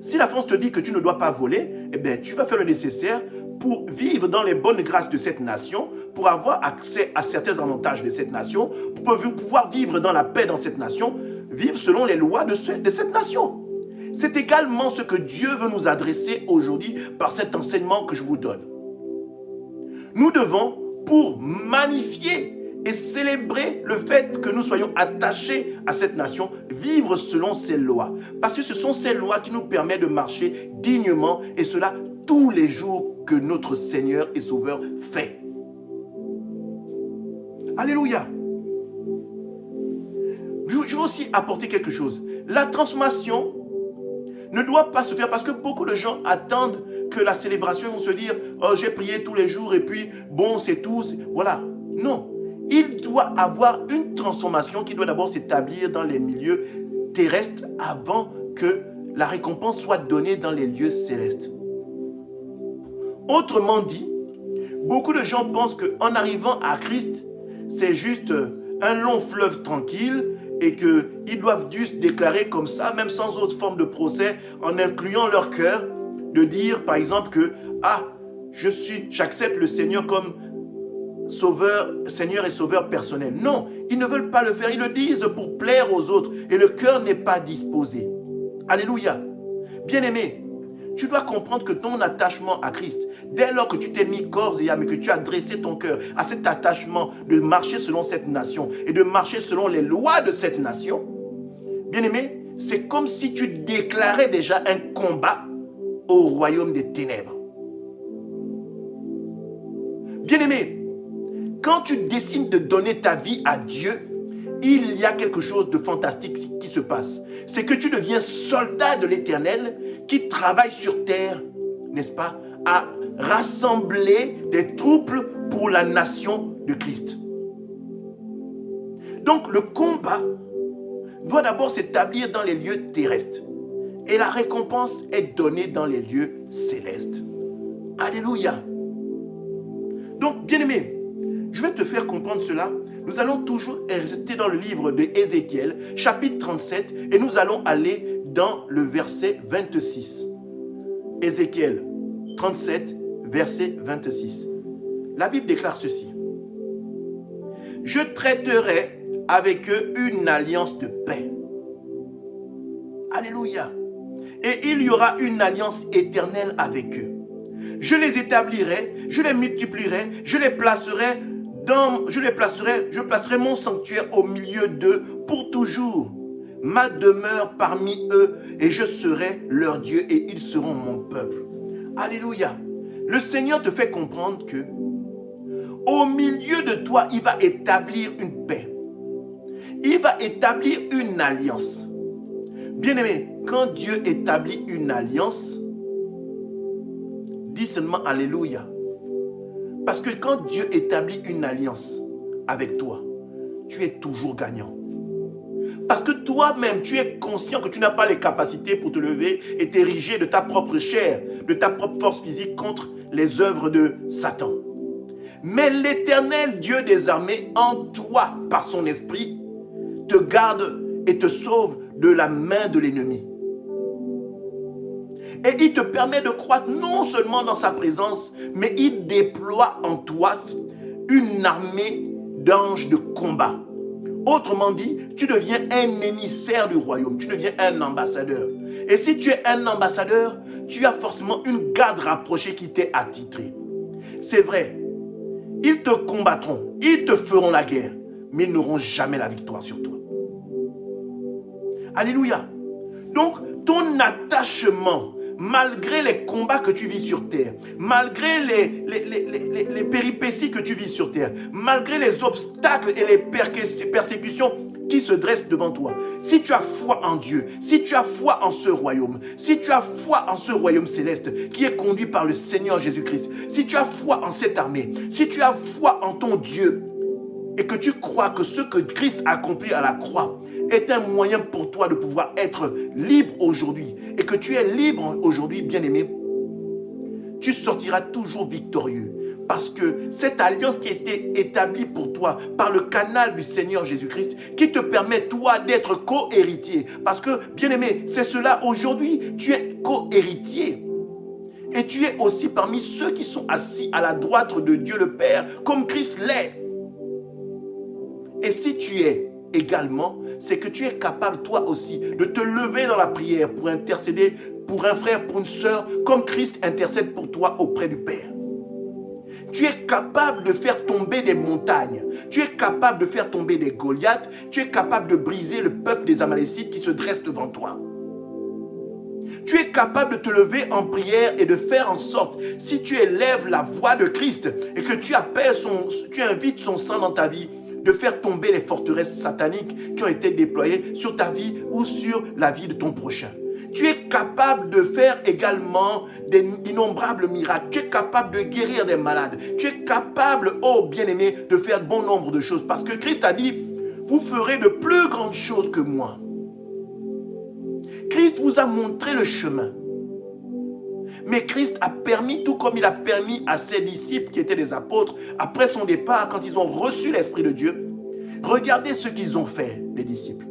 Si la France te dit que tu ne dois pas voler, eh bien, tu vas faire le nécessaire pour vivre dans les bonnes grâces de cette nation, pour avoir accès à certains avantages de cette nation, pour pouvoir vivre dans la paix dans cette nation, vivre selon les lois de cette nation. C'est également ce que Dieu veut nous adresser aujourd'hui par cet enseignement que je vous donne. Nous devons, pour magnifier et célébrer le fait que nous soyons attachés à cette nation, vivre selon ses lois. Parce que ce sont ces lois qui nous permettent de marcher dignement, et cela tous les jours que notre Seigneur et Sauveur fait. Alléluia. Je veux aussi apporter quelque chose. La transformation ne doit pas se faire parce que beaucoup de gens attendent que la célébration, ils vont se dire « Oh, j'ai prié tous les jours et puis bon, c'est tout. » Voilà. Non. Il doit avoir une transformation qui doit d'abord s'établir dans les milieux terrestres avant que la récompense soit donnée dans les lieux célestes. Autrement dit, beaucoup de gens pensent qu'en arrivant à Christ, c'est juste un long fleuve tranquille et qu'ils doivent juste déclarer comme ça, même sans autre forme de procès, en incluant leur cœur, de dire par exemple que « Ah, j'accepte le Seigneur comme Seigneur et Sauveur personnel. » Non, ils ne veulent pas le faire, ils le disent pour plaire aux autres et le cœur n'est pas disposé. Alléluia. Bien-aimé, tu dois comprendre que ton attachement à Christ, dès lors que tu t'es mis corps et âme et que tu as dressé ton cœur à cet attachement de marcher selon cette nation et de marcher selon les lois de cette nation, bien-aimé, c'est comme si tu déclarais déjà un combat au royaume des ténèbres. Bien-aimé, quand tu décides de donner ta vie à Dieu, il y a quelque chose de fantastique qui se passe. C'est que tu deviens soldat de l'Éternel qui travaille sur terre, n'est-ce pas, à rassembler des troupes pour la nation de Christ. Donc le combat doit d'abord s'établir dans les lieux terrestres et la récompense est donnée dans les lieux célestes. Alléluia. Donc, bien-aimé, je vais te faire comprendre cela. Nous allons toujours rester dans le livre de Ézéchiel, chapitre 37, et nous allons aller dans le verset 26. Ézéchiel 37, verset 26. La Bible déclare ceci. « Je traiterai avec eux une alliance de paix. » Alléluia. « Et il y aura une alliance éternelle avec eux. Je les établirai, je les multiplierai, je placerai mon sanctuaire au milieu d'eux pour toujours. Ma demeure parmi eux et je serai leur Dieu et ils seront mon peuple. » Alléluia. Le Seigneur te fait comprendre que au milieu de toi, il va établir une paix. Il va établir une alliance. Bien-aimé, quand Dieu établit une alliance, dis seulement Alléluia. Parce que quand Dieu établit une alliance avec toi, tu es toujours gagnant. Parce que toi-même, tu es conscient que tu n'as pas les capacités pour te lever et t'ériger de ta propre chair, de ta propre force physique contre les œuvres de Satan. Mais l'Éternel Dieu des armées, en toi, par son esprit, te garde et te sauve de la main de l'ennemi. Et il te permet de croître non seulement dans sa présence, mais il déploie en toi une armée d'anges de combat. Autrement dit, tu deviens un émissaire du royaume, tu deviens un ambassadeur. Et si tu es un ambassadeur, tu as forcément une garde rapprochée qui t'est attitrée. C'est vrai, ils te combattront, ils te feront la guerre, mais ils n'auront jamais la victoire sur toi. Alléluia. Donc, ton attachement, malgré les combats que tu vis sur terre, malgré les péripéties que tu vis sur terre, malgré les obstacles et les persécutions qui se dresse devant toi, si tu as foi en Dieu, si tu as foi en ce royaume, si tu as foi en ce royaume céleste qui est conduit par le Seigneur Jésus-Christ, si tu as foi en cette armée, si tu as foi en ton Dieu et que tu crois que ce que Christ a accompli à la croix est un moyen pour toi de pouvoir être libre aujourd'hui et que tu es libre aujourd'hui, bien-aimé, tu sortiras toujours victorieux. Parce que cette alliance qui a été établie pour toi par le canal du Seigneur Jésus-Christ, qui te permet toi d'être co-héritier. Parce que, bien-aimé, c'est cela aujourd'hui, tu es co-héritier. Et tu es aussi parmi ceux qui sont assis à la droite de Dieu le Père, comme Christ l'est. Et si tu es également, c'est que tu es capable toi aussi de te lever dans la prière pour intercéder pour un frère, pour une sœur, comme Christ intercède pour toi auprès du Père. Tu es capable de faire tomber des montagnes. Tu es capable de faire tomber des Goliaths. Tu es capable de briser le peuple des Amalécites qui se dresse devant toi. Tu es capable de te lever en prière et de faire en sorte, si tu élèves la voix de Christ et que tu invites son sang dans ta vie, de faire tomber les forteresses sataniques qui ont été déployées sur ta vie ou sur la vie de ton prochain. Tu es capable de faire également d'innombrables miracles. Tu es capable de guérir des malades. Tu es capable, oh bien-aimé, de faire bon nombre de choses. Parce que Christ a dit, vous ferez de plus grandes choses que moi. Christ vous a montré le chemin. Mais Christ a permis, tout comme il a permis à ses disciples qui étaient des apôtres, après son départ, quand ils ont reçu l'Esprit de Dieu, regardez ce qu'ils ont fait, les disciples.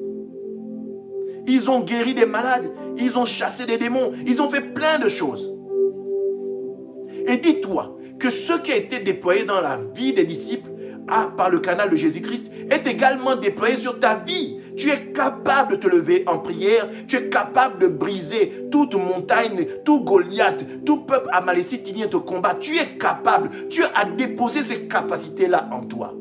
Ils ont guéri des malades, ils ont chassé des démons, ils ont fait plein de choses. Et dis-toi que ce qui a été déployé dans la vie des disciples par le canal de Jésus-Christ est également déployé sur ta vie. Tu es capable de te lever en prière, tu es capable de briser toute montagne, tout Goliath, tout peuple amalécite qui vient te combattre. Tu es capable, tu as déposé ces capacités-là en toi.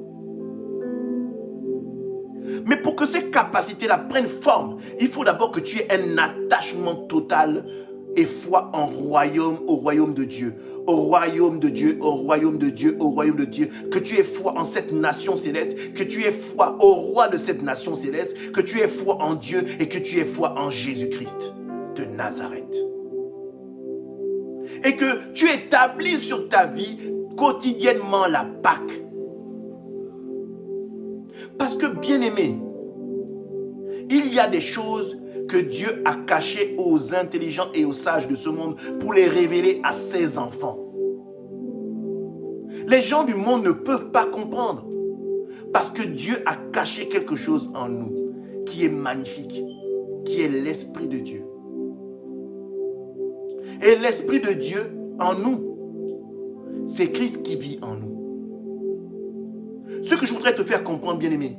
Mais pour que ces capacités-là prennent forme, il faut d'abord que tu aies un attachement total et foi au royaume de Dieu. Au royaume de Dieu, au royaume de Dieu, au royaume de Dieu. Que tu aies foi en cette nation céleste, que tu aies foi au roi de cette nation céleste, que tu aies foi en Dieu et que tu aies foi en Jésus-Christ de Nazareth. Et que tu établisses sur ta vie quotidiennement la Pâque. Parce que, bien-aimé, il y a des choses que Dieu a cachées aux intelligents et aux sages de ce monde pour les révéler à ses enfants. Les gens du monde ne peuvent pas comprendre parce que Dieu a caché quelque chose en nous qui est magnifique, qui est l'Esprit de Dieu. Et l'Esprit de Dieu en nous, c'est Christ qui vit en nous. Ce que je voudrais te faire comprendre, bien-aimé,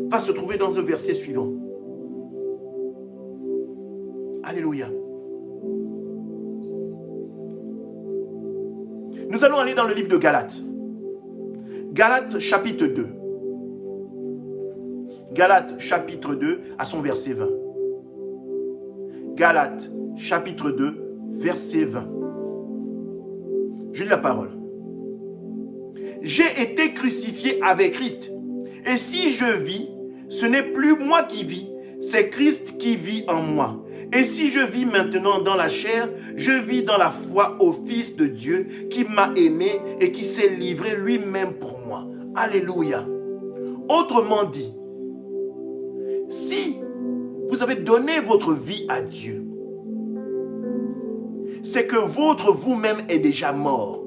va se trouver dans un verset suivant. Alléluia. Nous allons aller dans le livre de Galates. Galates chapitre 2. Galates chapitre 2 à son verset 20. Galates chapitre 2 verset 20. Je lis la parole. J'ai été crucifié avec Christ. Et si je vis, ce n'est plus moi qui vis, c'est Christ qui vit en moi. Et si je vis maintenant dans la chair, je vis dans la foi au Fils de Dieu qui m'a aimé et qui s'est livré lui-même pour moi. Alléluia. Autrement dit, si vous avez donné votre vie à Dieu, c'est que votre vous-même est déjà mort.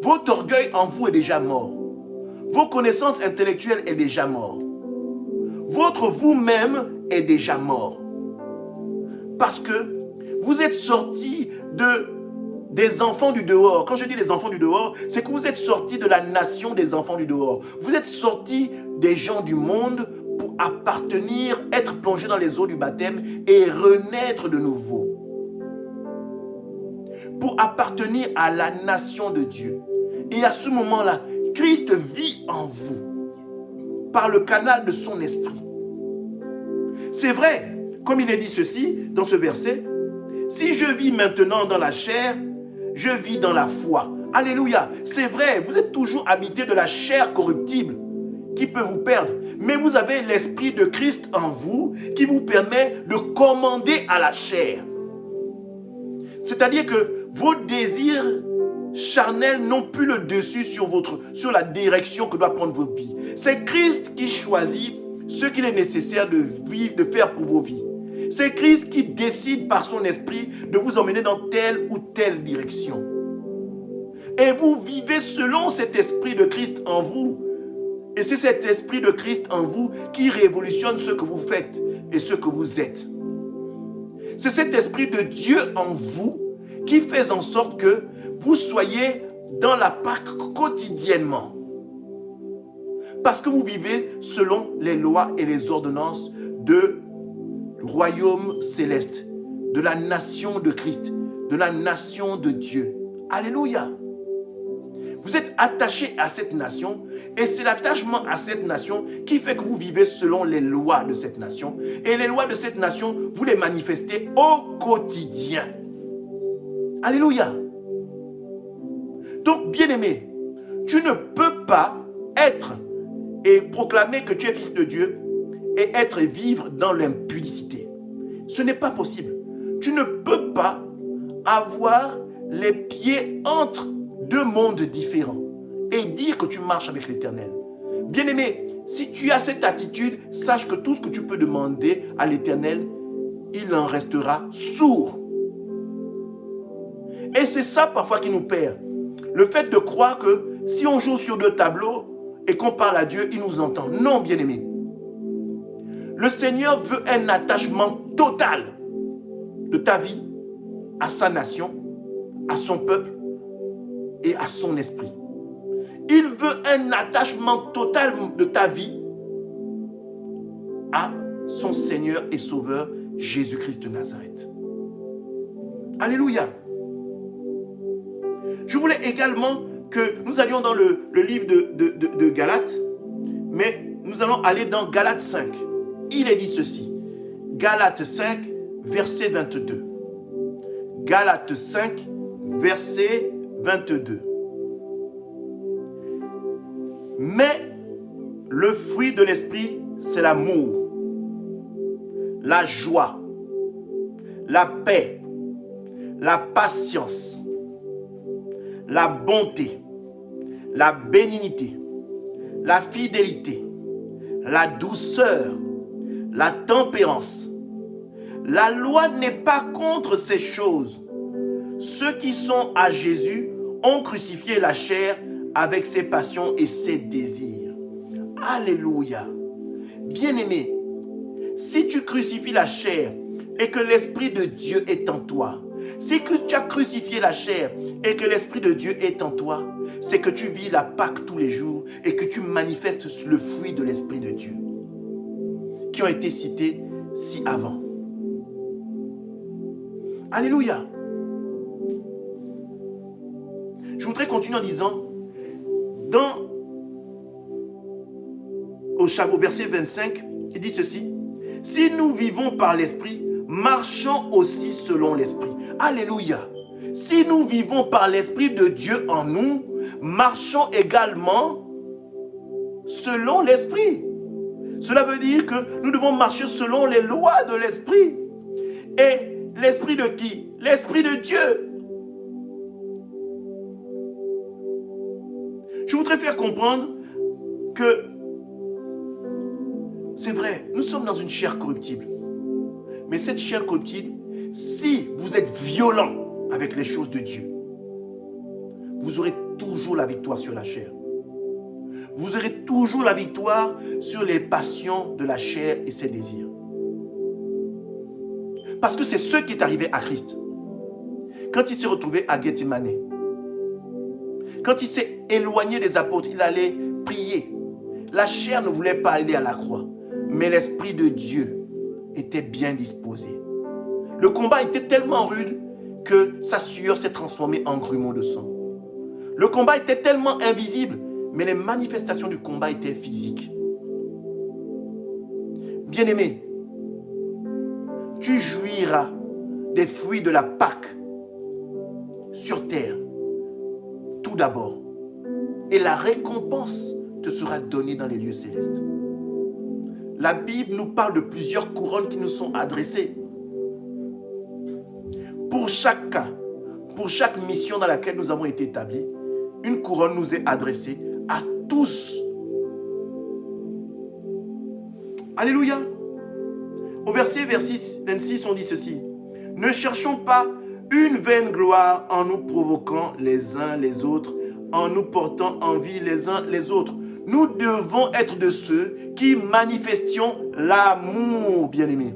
Votre orgueil en vous est déjà mort. Vos connaissances intellectuelles est déjà mort. Votre vous-même est déjà mort. Parce que vous êtes sortis des enfants du dehors. Quand je dis les enfants du dehors, c'est que vous êtes sortis de la nation des enfants du dehors. Vous êtes sortis des gens du monde pour appartenir, être plongés dans les eaux du baptême et renaître de nouveau. Pour appartenir à la nation de Dieu. Et à ce moment-là, Christ vit en vous par le canal de son esprit. C'est vrai, comme il est dit ceci dans ce verset, si je vis maintenant dans la chair, je vis dans la foi. Alléluia, c'est vrai, vous êtes toujours habité de la chair corruptible qui peut vous perdre. Mais vous avez l'Esprit de Christ en vous qui vous permet de commander à la chair. C'est-à-dire que vos désirs charnels n'ont plus le dessus sur la direction que doit prendre votre vie. C'est Christ qui choisit ce qu'il est nécessaire de vivre, de faire pour vos vies. C'est Christ qui décide par son esprit de vous emmener dans telle ou telle direction. Et vous vivez selon cet esprit de Christ en vous. Et c'est cet esprit de Christ en vous qui révolutionne ce que vous faites et ce que vous êtes. C'est cet esprit de Dieu en vous qui fait en sorte que vous soyez dans la Pâque quotidiennement. Parce que vous vivez selon les lois et les ordonnances du royaume céleste, de la nation de Christ, de la nation de Dieu. Alléluia. Vous êtes attaché à cette nation et c'est l'attachement à cette nation qui fait que vous vivez selon les lois de cette nation. Et les lois de cette nation, vous les manifestez au quotidien. Alléluia. Donc, bien-aimé, tu ne peux pas être et proclamer que tu es fils de Dieu et être et vivre dans l'impudicité. Ce n'est pas possible. Tu ne peux pas avoir les pieds entre deux mondes différents et dire que tu marches avec l'Éternel. Bien-aimé, si tu as cette attitude, sache que tout ce que tu peux demander à l'Éternel, il en restera sourd. Et c'est ça parfois qui nous perd. Le fait de croire que si on joue sur deux tableaux et qu'on parle à Dieu, il nous entend. Non, bien-aimé. Le Seigneur veut un attachement total de ta vie à sa nation, à son peuple et à son esprit. Il veut un attachement total de ta vie à son Seigneur et Sauveur Jésus-Christ de Nazareth. Alléluia. Je voulais également que nous allions dans le livre de Galates, mais nous allons aller dans Galates 5. Il est dit ceci. Galates 5, verset 22. Galates 5, verset 22. Mais le fruit de l'esprit, c'est l'amour, la joie, la paix, la patience, la bonté, la bénignité, la fidélité, la douceur, la tempérance. La loi n'est pas contre ces choses. Ceux qui sont à Jésus ont crucifié la chair avec ses passions et ses désirs. Alléluia. Bien-aimé, si tu crucifies la chair et que l'Esprit de Dieu est en toi, si que tu as crucifié la chair et que l'Esprit de Dieu est en toi, c'est que tu vis la Pâque tous les jours et que tu manifestes le fruit de l'Esprit de Dieu qui ont été cités ci avant. Alléluia. Je voudrais continuer en disant, au verset 25, il dit ceci. Si nous vivons par l'Esprit, marchons aussi selon l'Esprit. Alléluia. Si nous vivons par l'Esprit de Dieu en nous, marchons également selon l'Esprit. Cela veut dire que nous devons marcher selon les lois de l'Esprit. Et l'Esprit de qui? L'Esprit de Dieu. Je voudrais faire comprendre que c'est vrai, nous sommes dans une chair corruptible. Mais cette chair corruptible, si vous êtes violent avec les choses de Dieu, vous aurez toujours la victoire sur la chair. Vous aurez toujours la victoire sur les passions de la chair et ses désirs. Parce que c'est ce qui est arrivé à Christ. Quand il s'est retrouvé à Gethsemane, quand il s'est éloigné des apôtres, il allait prier. La chair ne voulait pas aller à la croix, mais l'Esprit de Dieu était bien disposé. Le combat était tellement rude que sa sueur s'est transformée en grumeaux de sang. Le combat était tellement invisible, mais les manifestations du combat étaient physiques. Bien-aimé, tu jouiras des fruits de la Pâque sur terre, tout d'abord. Et la récompense te sera donné dans les lieux célestes. La Bible nous parle de plusieurs couronnes qui nous sont adressées. Pour chaque cas, pour chaque mission dans laquelle nous avons été établis, une couronne nous est adressée à tous. Alléluia. Au verset 26, on dit ceci. Ne cherchons pas une vaine gloire en nous provoquant les uns les autres, en nous portant envie les uns les autres. Nous devons être de ceux qui manifestions l'amour, bien-aimés.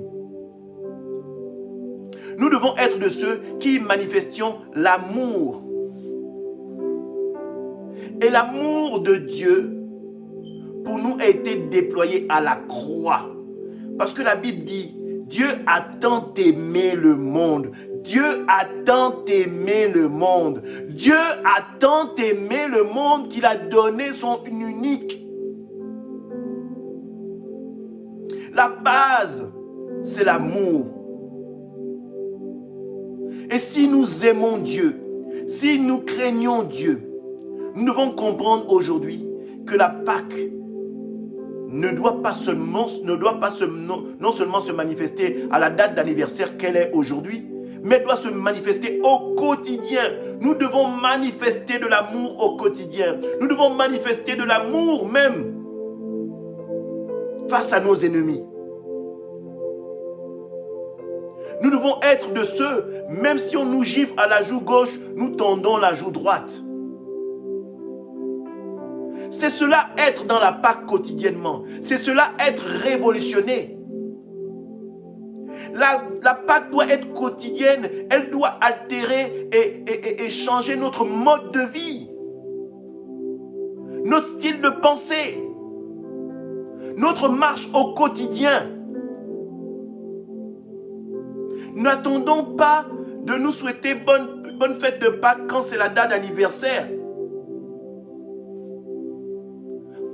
Nous devons être de ceux qui manifestions l'amour. Et l'amour de Dieu, pour nous, a été déployé à la croix. Parce que la Bible dit, Dieu a tant aimé le monde. Dieu a tant aimé le monde. Dieu a tant aimé le monde qu'il a donné son unique. La base, c'est l'amour. Et si nous aimons Dieu, si nous craignons Dieu, nous devons comprendre aujourd'hui que la Pâque ne doit pas seulement se manifester à la date d'anniversaire qu'elle est aujourd'hui, mais doit se manifester au quotidien. Nous devons manifester de l'amour au quotidien. Nous devons manifester de l'amour même face à nos ennemis. Nous devons être de ceux, même si on nous gifle à la joue gauche, nous tendons la joue droite. C'est cela être dans la Pâque quotidiennement. C'est cela être révolutionné. La Pâque doit être quotidienne. Elle doit altérer et changer notre mode de vie. Notre style de pensée. Notre marche au quotidien. N'attendons pas de nous souhaiter bonne fête de Pâques quand c'est la date d'anniversaire.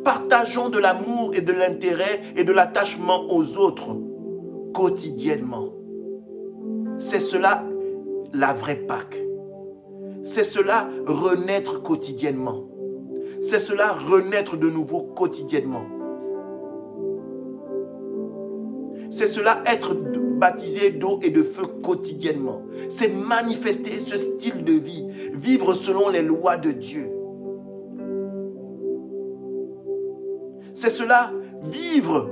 Partageons de l'amour et de l'intérêt et de l'attachement aux autres quotidiennement. C'est cela la vraie Pâque. C'est cela renaître quotidiennement. C'est cela renaître de nouveau quotidiennement. C'est cela être baptisé d'eau et de feu quotidiennement. C'est manifester ce style de vie, vivre selon les lois de Dieu. C'est cela, vivre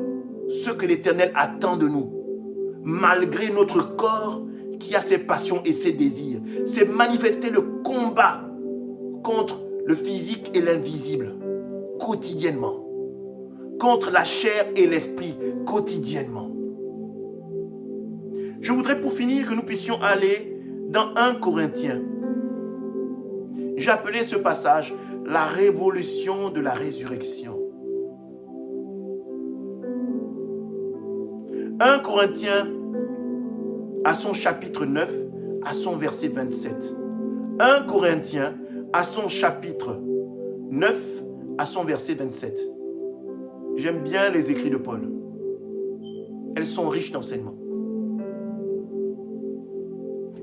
ce que l'Éternel attend de nous, malgré notre corps qui a ses passions et ses désirs. C'est manifester le combat contre le physique et l'invisible, quotidiennement. Contre la chair et l'esprit, quotidiennement. Je voudrais pour finir que nous puissions aller dans 1 Corinthiens. J'ai appelé ce passage la révolution de la résurrection. 1 Corinthiens à son chapitre 9, à son verset 27. 1 Corinthiens à son chapitre 9, à son verset 27. J'aime bien les écrits de Paul. Elles sont riches d'enseignements.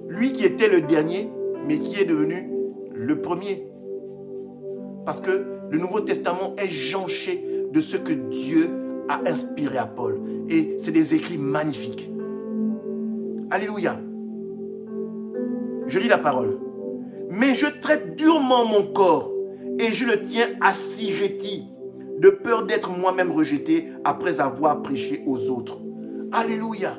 Lui qui était le dernier, mais qui est devenu le premier. Parce que le Nouveau Testament est jonché de ce que Dieu a inspiré à Paul. Et c'est des écrits magnifiques. Alléluia. Je lis la parole. Mais je traite durement mon corps et je le tiens assujetti, de peur d'être moi-même rejeté après avoir prêché aux autres. Alléluia.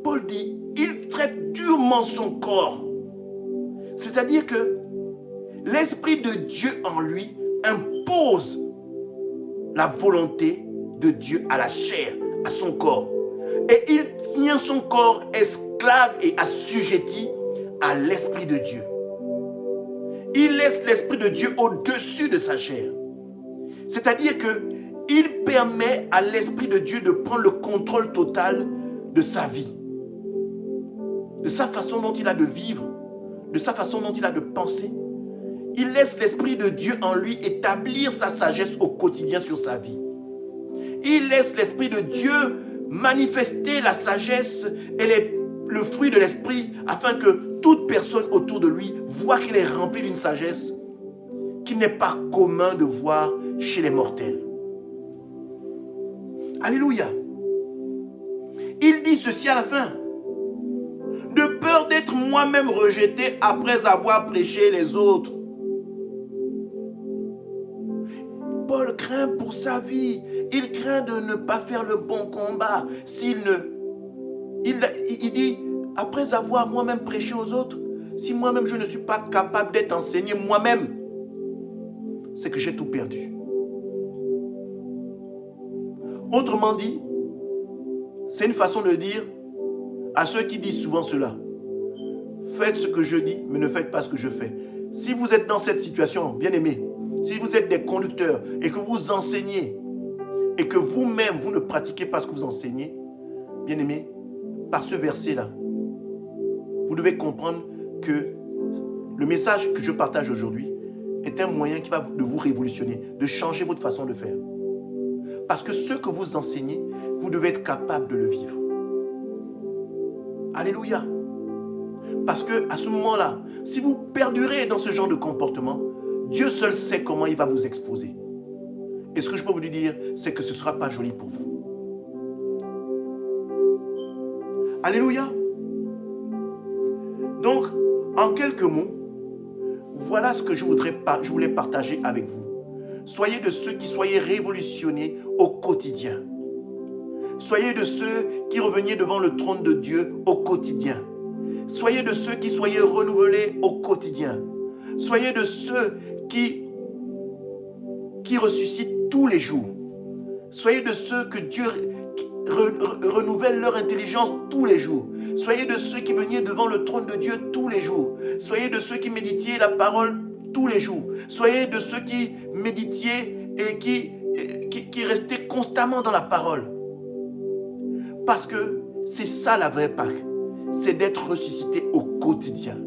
Paul dit, il traite durement son corps. C'est-à-dire que l'Esprit de Dieu en lui impose la volonté de Dieu à la chair, à son corps. Et il tient son corps esclave et assujetti à l'Esprit de Dieu. Il laisse l'Esprit de Dieu au-dessus de sa chair. C'est-à-dire qu'il permet à l'Esprit de Dieu de prendre le contrôle total de sa vie. De sa façon dont il a de vivre, de sa façon dont il a de penser. Il laisse l'Esprit de Dieu en lui établir sa sagesse au quotidien sur sa vie. Il laisse l'Esprit de Dieu manifester la sagesse et le fruit de l'Esprit afin que toute personne autour de lui voit qu'il est rempli d'une sagesse qui n'est pas commun de voir chez les mortels. Alléluia. Il dit ceci à la fin. De peur d'être moi-même rejeté après avoir prêché les autres. Paul craint pour sa vie. Il craint de ne pas faire le bon combat. Il dit, après avoir moi-même prêché aux autres, si moi-même je ne suis pas capable d'être enseigné moi-même, c'est que j'ai tout perdu. Autrement dit, c'est une façon de dire à ceux qui disent souvent cela. Faites ce que je dis, mais ne faites pas ce que je fais. Si vous êtes dans cette situation, bien aimé, si vous êtes des conducteurs et que vous enseignez et que vous-même, vous ne pratiquez pas ce que vous enseignez, bien aimé, par ce verset-là, vous devez comprendre que le message que je partage aujourd'hui est un moyen qui va de vous révolutionner, de changer votre façon de faire. Parce que ce que vous enseignez, vous devez être capable de le vivre. Alléluia. Parce que à ce moment-là, si vous perdurez dans ce genre de comportement, Dieu seul sait comment il va vous exposer. Et ce que je peux vous dire, c'est que ce ne sera pas joli pour vous. Alléluia. Donc, en quelques mots, voilà ce que je voulais partager avec vous. Soyez de ceux qui soyez révolutionnés au quotidien. Soyez de ceux qui reveniez devant le trône de Dieu au quotidien. Soyez de ceux qui soyez renouvelés au quotidien. Soyez de ceux qui ressuscitent tous les jours. Soyez de ceux que Dieu renouvelle leur intelligence tous les jours. Soyez de ceux qui veniez devant le trône de Dieu tous les jours. Soyez de ceux qui méditiez la parole tous les jours. Soyez de ceux qui méditiez et qui restaient constamment dans la parole. Parce que c'est ça la vraie Pâque. C'est d'être ressuscité au quotidien.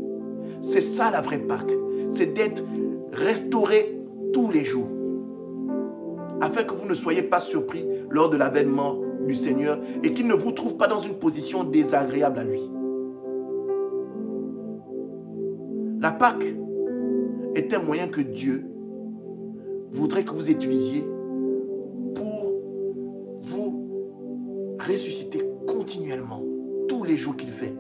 C'est ça la vraie Pâque. C'est d'être restauré tous les jours. Afin que vous ne soyez pas surpris lors de l'avènement du Seigneur et qu'il ne vous trouve pas dans une position désagréable à lui. La Pâque est un moyen que Dieu voudrait que vous utilisiez pour vous ressusciter continuellement, tous les jours qu'il fait.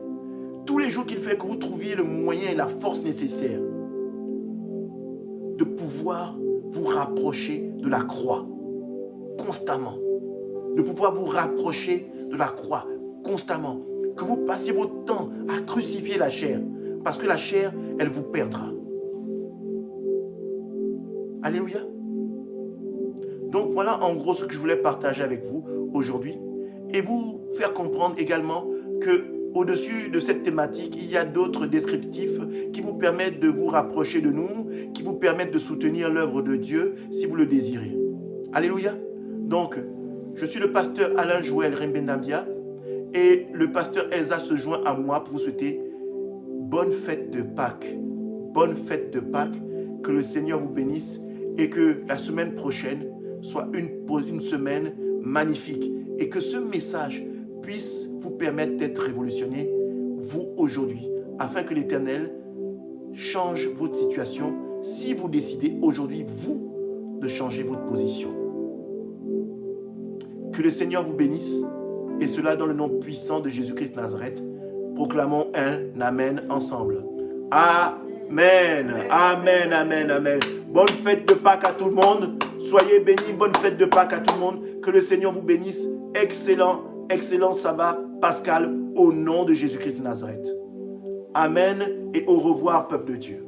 Tous les jours qu'il fait, que vous trouviez le moyen et la force nécessaire de pouvoir vous rapprocher de la croix constamment. De pouvoir vous rapprocher de la croix constamment. Que vous passiez votre temps à crucifier la chair. Parce que la chair, elle vous perdra. Alléluia. Donc voilà en gros ce que je voulais partager avec vous aujourd'hui. Et vous faire comprendre également que au-dessus de cette thématique, il y a d'autres descriptifs qui vous permettent de vous rapprocher de nous, qui vous permettent de soutenir l'œuvre de Dieu si vous le désirez. Alléluia. Donc, je suis le pasteur Alain Joël Rembendambia et le pasteur Elsa se joint à moi pour vous souhaiter bonne fête de Pâques. Bonne fête de Pâques. Que le Seigneur vous bénisse et que la semaine prochaine soit une semaine magnifique et que ce message puisse vous permettre d'être révolutionné, vous aujourd'hui, afin que l'Éternel change votre situation si vous décidez aujourd'hui, vous, de changer votre position. Que le Seigneur vous bénisse, et cela dans le nom puissant de Jésus-Christ de Nazareth. Proclamons un Amen ensemble. Amen, Amen, Amen, Amen. Bonne fête de Pâques à tout le monde. Soyez bénis, bonne fête de Pâques à tout le monde. Que le Seigneur vous bénisse. Excellent, excellent sabbat pascal au nom de Jésus-Christ de Nazareth. Amen et au revoir, peuple de Dieu.